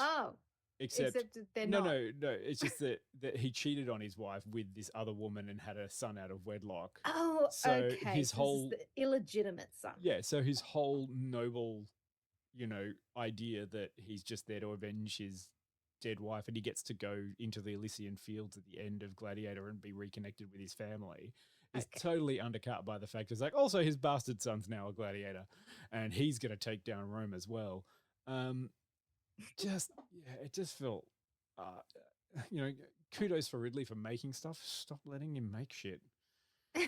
S7: they're
S6: no,
S7: not.
S6: No. It's just that he cheated on his wife with this other woman and had a son out of wedlock.
S7: Oh,
S6: so
S7: okay.
S6: His whole
S7: this is the illegitimate son.
S6: Yeah, so his whole noble, idea that he's just there to avenge his dead wife, and he gets to go into the Elysian fields at the end of Gladiator and be reconnected with his family, is totally undercut by the fact it's like, also his bastard son's now a gladiator, and he's going to take down Rome as well. It just felt, kudos for Ridley for making stuff. Stop letting him make shit. I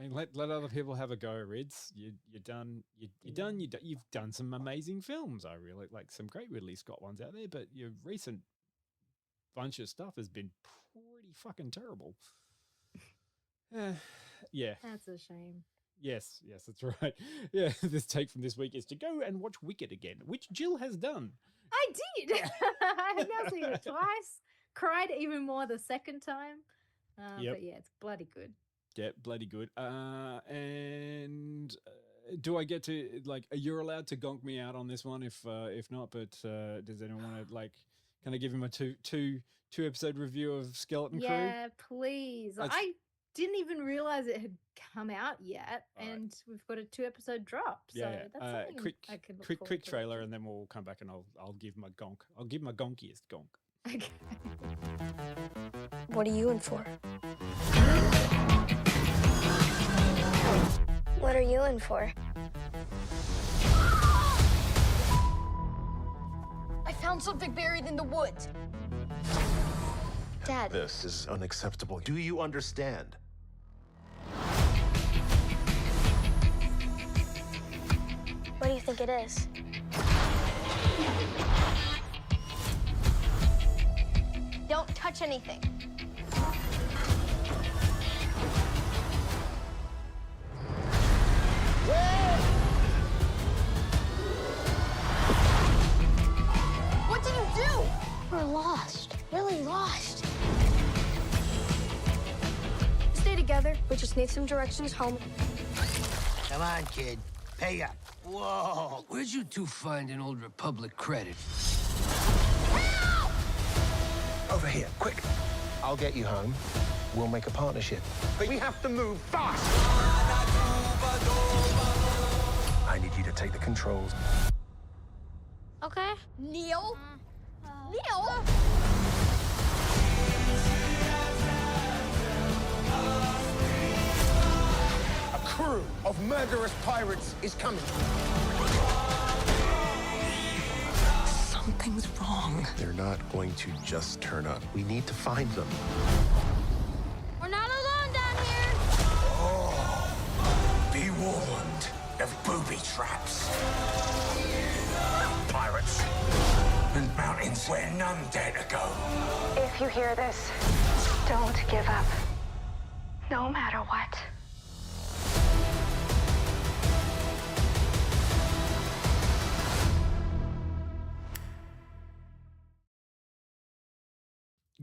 S6: mean, let other people have a go, Rids. You're done. You've done some amazing films. I really like some great Ridley Scott ones out there, but your recent bunch of stuff has been pretty fucking terrible. Yeah.
S7: That's a shame.
S6: Yes, that's right. Yeah, this take from this week is to go and watch Wicked again, which Jill has done.
S7: I did. I have now seen it twice. Cried even more the second time. But yeah, it's bloody good.
S6: Yeah, bloody good. And do I get to, you're allowed to gonk me out on this one if not, but does anyone want to, Can I give him a two episode review of Skeleton Crew?
S7: Yeah, please. I didn't even realize it had come out yet, and we've got a 2-episode drop. So that's something I could look forward
S6: quick
S7: to.
S6: trailer, and then we'll come back and I'll give my gonk. I'll give my gonkiest gonk.
S7: Okay.
S16: What are you in for? What are you in for? I found something buried in the woods. Dad.
S17: This is unacceptable. Do you understand?
S16: What do you think it is? Don't touch anything. What did you do? We're lost. Really lost. Stay together. We just need some directions home.
S18: Come on, kid. Pay up. Whoa. Where'd you two find an old Republic credit?
S17: Over here, quick. I'll get you home. We'll make a partnership. But we have to move fast. I need you to take the controls.
S16: Okay. Neil? Neil?
S17: A crew of murderous pirates is coming.
S3: Something's wrong.
S17: They're not going to just turn up. We need to find them.
S16: We're not alone down here.
S17: Oh, be warned of booby traps. Pirates and mountains where none dare to go.
S19: If you hear this, don't give up. No matter what.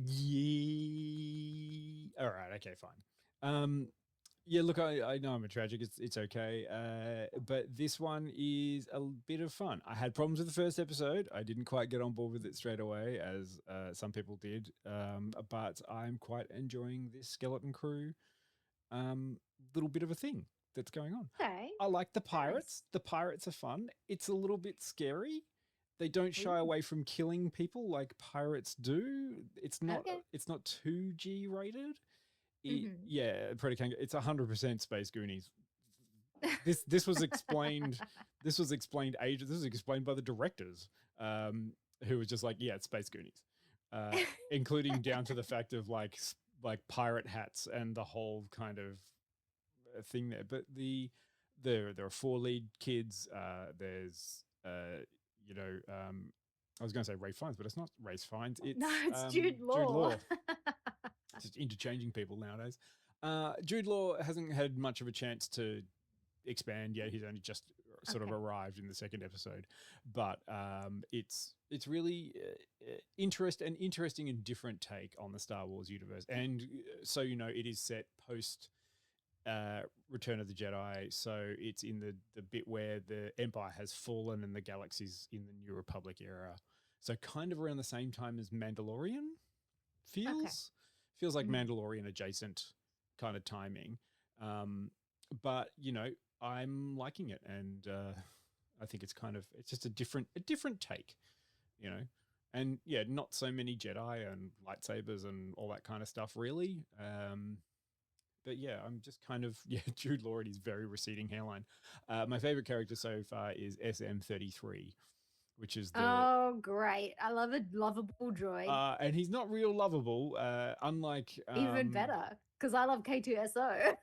S6: Yeah. All right. Okay. Fine. Yeah. Look, I know I'm a tragic. It's okay. But this one is a bit of fun. I had problems with the first episode. I didn't quite get on board with it straight away, as some people did. But I'm quite enjoying this Skeleton Crew. Little bit of a thing that's going on.
S7: Okay.
S6: I like the pirates. Nice. The pirates are fun. It's a little bit scary. They don't shy away from killing people like pirates do. It's not.
S7: Okay.
S6: It's not too G rated. Yeah, Predator. It's 100% Space Goonies. This was explained. This was explained ages. This was explained by the directors, who was just like, yeah, it's Space Goonies, including down to the fact of like pirate hats and the whole kind of thing there. But there are 4 lead kids. There's I was going to say Ray Fiennes, but it's not Ray Fiennes.
S7: It's Jude Law.
S6: Jude Law. Just interchanging people nowadays. Jude Law hasn't had much of a chance to expand yet. He's only just sort of arrived in the 2nd episode, but it's really interesting and different take on the Star Wars universe. And so it is set post Return of the Jedi, so it's in the bit where the Empire has fallen and the galaxy's in the New Republic era. So kind of around the same time as Mandalorian feels like Mandalorian adjacent kind of timing. But I'm liking it, and I think it's just a different take, and yeah, not so many Jedi and lightsabers and all that kind of stuff really. But yeah, I'm just Jude Law and his very receding hairline. My favorite character so far is SM33, which is
S7: oh, great. I love a lovable droid.
S6: And he's not real lovable, unlike...
S7: Even better, because I love K2SO.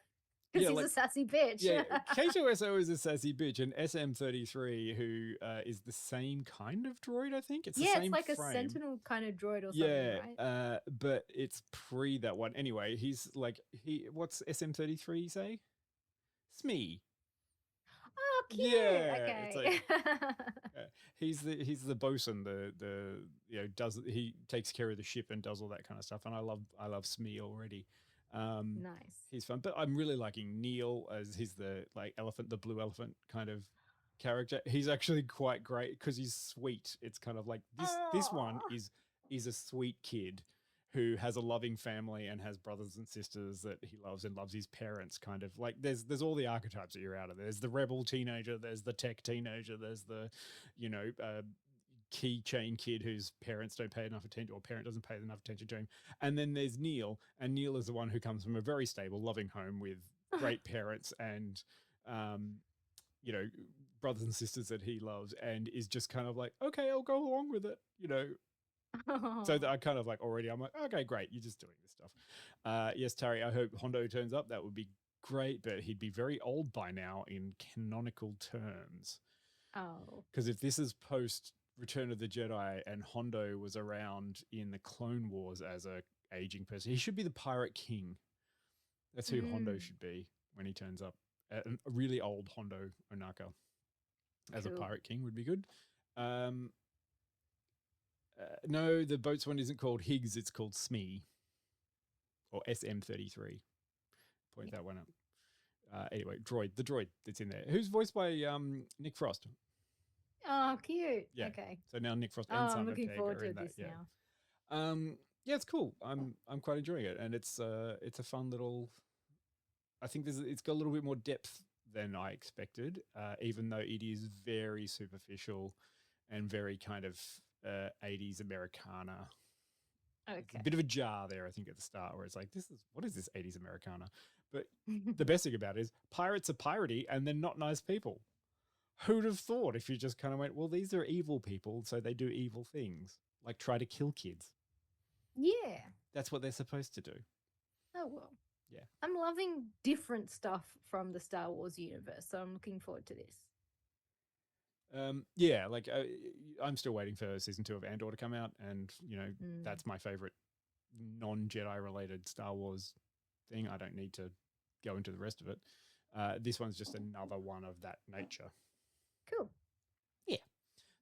S7: Because he's a sassy bitch.
S6: Yeah, K2SO is a sassy bitch, and SM33, who is the same kind of droid, I think. It's the same
S7: it's like
S6: frame.
S7: A Sentinel kind of droid or something, right?
S6: But it's pre that one. Anyway, he's like, what's SM33 say? Smee.
S7: Oh, cute.
S6: Yeah,
S7: okay.
S6: It's like, he's the bosun. He takes care of the ship and does all that kind of stuff. And I love Smee already.
S7: Nice.
S6: He's fun, but I'm really liking Neil as he's the elephant, the blue elephant kind of character. He's actually quite great because he's sweet. It's kind of like this one is is a sweet kid who has a loving family and has brothers and sisters that he loves and loves his parents. Kind of like there's all the archetypes that you're out of. There's the rebel teenager, there's the tech teenager, there's the, keychain kid whose parents don't pay enough attention, or parent doesn't pay enough attention to him. And then there's Neil, and Neil is the one who comes from a very stable, loving home with great parents and, brothers and sisters that he loves, and is just kind of like, okay, I'll go along with it, So that I kind of like already, I'm like, okay, great, you're just doing this stuff. Yes, Tari, I hope Hondo turns up. That would be great, but he'd be very old by now in canonical terms.
S7: Oh.
S6: Because if this is post Return of the Jedi and Hondo was around in the Clone Wars as a aging person, he should be the Pirate King. That's who Hondo should be when he turns up. A really old Hondo Onaka as a Pirate King would be good. No, the boats one isn't called Higgs, it's called Smee. Or SM-33. Point that one up. Anyway, the droid that's in there. Who's voiced by Nick Frost?
S7: Oh, cute.
S6: Yeah.
S7: Okay.
S6: So now Nick Frost and
S7: I'm
S6: Simon
S7: looking
S6: Pegg
S7: forward
S6: are
S7: to
S6: in that.
S7: this
S6: Yeah.
S7: now.
S6: Yeah, it's cool. I'm quite enjoying it, and it's a fun little. I think it's got a little bit more depth than I expected, even though it is very superficial and very kind of 80s Americana.
S7: Okay.
S6: It's a bit of a jar there, I think, at the start, where it's like, what is this 80s Americana? But the best thing about it is pirates are piratey and they're not nice people. Who'd have thought if you just kind of went, well, these are evil people, so they do evil things, like try to kill kids.
S7: Yeah.
S6: That's what they're supposed to do.
S7: Oh, well.
S6: Yeah.
S7: I'm loving different stuff from the Star Wars universe, so I'm looking forward to this.
S6: Yeah, like I'm still waiting for season 2 of Andor to come out, and that's my favorite non-Jedi related Star Wars thing. I don't need to go into the rest of it. This one's just another one of that nature.
S7: Cool.
S6: Yeah.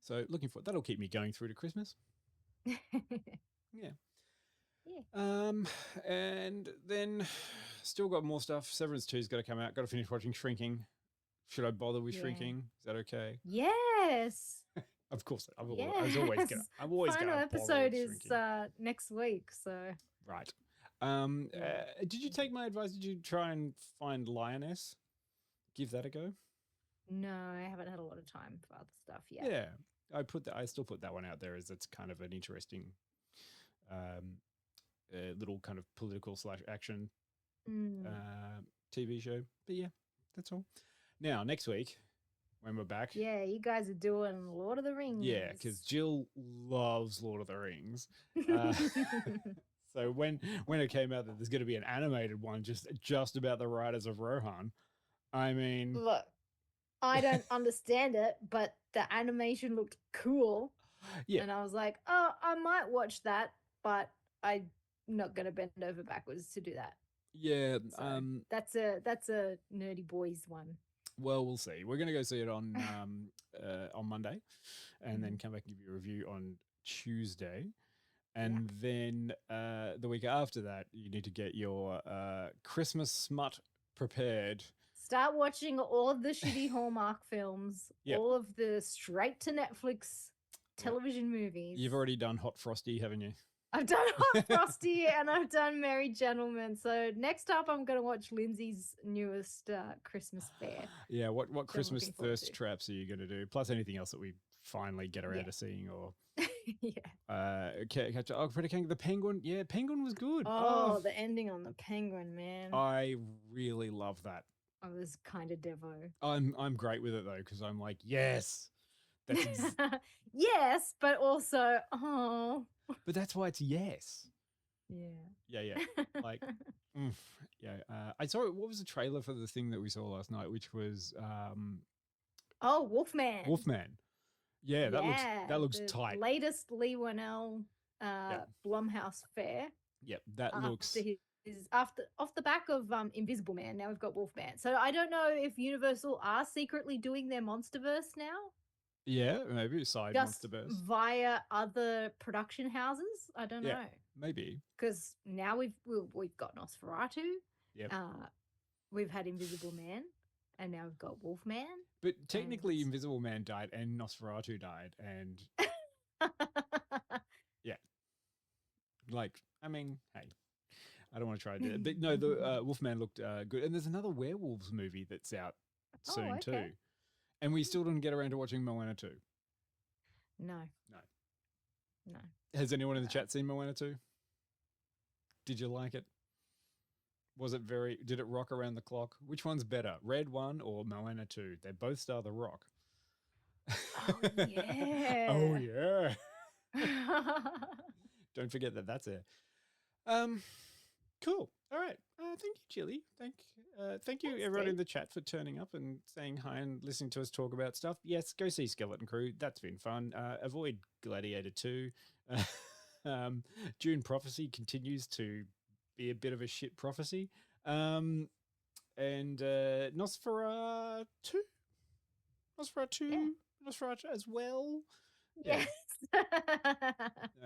S6: So looking for that'll keep me going through to Christmas. Yeah.
S7: Yeah.
S6: And then still got more stuff. Severance 2's got to come out. Got to finish watching Shrinking. Should I bother with Shrinking? Is that okay?
S7: Yes.
S6: Of course. I'm always gonna. I'm always
S7: Final
S6: gonna.
S7: episode is next week, so.
S6: Right. Did you take my advice? Did you try and find Lioness? Give that a go.
S7: No, I haven't had a lot of time for other stuff yet.
S6: Yeah, I still put that one out there as it's kind of an interesting, little kind of political / action TV show. But yeah, that's all. Now next week, when we're back.
S7: Yeah, you guys are doing Lord of the Rings.
S6: Yeah, because Jill loves Lord of the Rings. So when it came out that there's going to be an animated one just about the Riders of Rohan, I mean,
S7: look, I don't understand it, but the animation looked cool.
S6: Yeah,
S7: and I was like, oh, I might watch that, but I'm not going to bend over backwards to do that.
S6: Yeah,
S7: so that's a nerdy boys one.
S6: Well, we'll see. We're going to go see it on Monday, and then come back and give you a review on Tuesday. And then the week after that, you need to get your Christmas smut prepared.
S7: Start watching all of the shitty Hallmark films, all of the straight to Netflix television movies.
S6: You've already done Hot Frosty, haven't you?
S7: I've done Hot Frosty and I've done Merry Gentlemen. So next up, I'm going to watch Lindsay's newest Christmas Fair.
S6: Yeah, what Christmas thirst traps are you going to do? Plus anything else that we finally get around to seeing, or catch the Penguin. Yeah, Penguin was good.
S7: Oh, the ending on the Penguin, man.
S6: I really love that.
S7: I was kind of devo.
S6: I'm great with it though, because I'm like, yes. That's
S7: yes, but also oh.
S6: But that's why it's yes.
S7: Yeah.
S6: Like, I saw it. What was the trailer for the thing that we saw last night, which was
S7: oh, Wolfman.
S6: Yeah, that looks
S7: the
S6: tight.
S7: Latest Lee Winnell Blumhouse Fair.
S6: Yep, that looks
S7: off the back of Invisible Man. Now we've got Wolfman. So I don't know if Universal are secretly doing their MonsterVerse now.
S6: Yeah, maybe side MonsterVerse
S7: via other production houses. I don't know.
S6: Maybe
S7: because now we've got Nosferatu.
S6: Yep.
S7: We've had Invisible Man, and now we've got Wolfman.
S6: But technically, Invisible Man died and Nosferatu died, and yeah. Like, I mean, hey, I don't want to try to do it. But no, the Wolfman looked good. And there's another werewolves movie that's out soon too. And we still didn't get around to watching Moana 2.
S7: No.
S6: No. Has anyone in the chat seen Moana 2? Did you like it? Did it rock around the clock? Which one's better, Red 1 or Moana 2? They both star The Rock.
S7: Oh, yeah.
S6: Oh, yeah. Don't forget that that's it. Cool. All right. Thank you, Chili. Thank you, everyone in the chat, for turning up and saying hi and listening to us talk about stuff. Yes, go see Skeleton Crew. That's been fun. Avoid Gladiator 2. Dune Prophecy continues to be a bit of a shit prophecy. And Nosferatu? Nosferatu as well?
S7: Yes.
S6: Oh,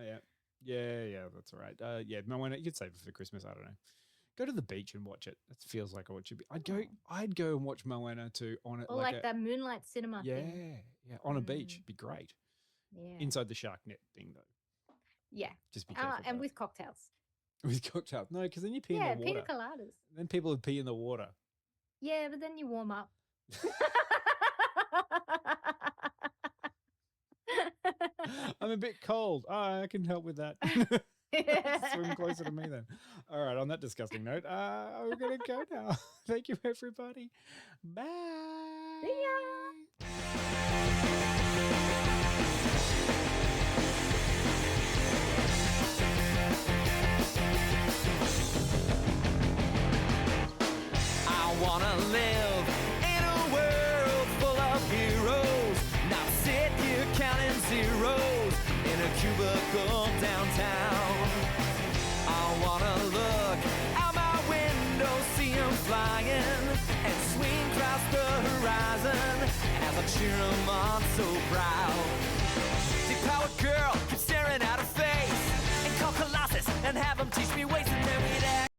S6: yeah. Yeah, that's all right. Yeah, Moana, you could save it for Christmas. I don't know. Go to the beach and watch it. It feels like what should be. I'd go and watch Moana 2 on it.
S7: Or like that Moonlight Cinema thing.
S6: Yeah, on a beach. It'd be great.
S7: Yeah.
S6: Inside the shark net thing, though.
S7: Yeah.
S6: Just be careful.
S7: And with cocktails.
S6: With cocktails. No, because then you pee in the water.
S7: Yeah, pina coladas.
S6: Then people would pee in the water.
S7: Yeah, but then you warm up.
S6: I'm a bit cold. Oh, I can help with that. Swim closer to me then. All right, on that disgusting note, we're going to go now. Thank you, everybody. Bye.
S7: See ya.
S15: I wanna live in a world full of heroes, not sit here counting zeros in a cubicle downtown. I wanna look out my window, see 'em flying, and swing across the horizon as I cheer 'em on so proud.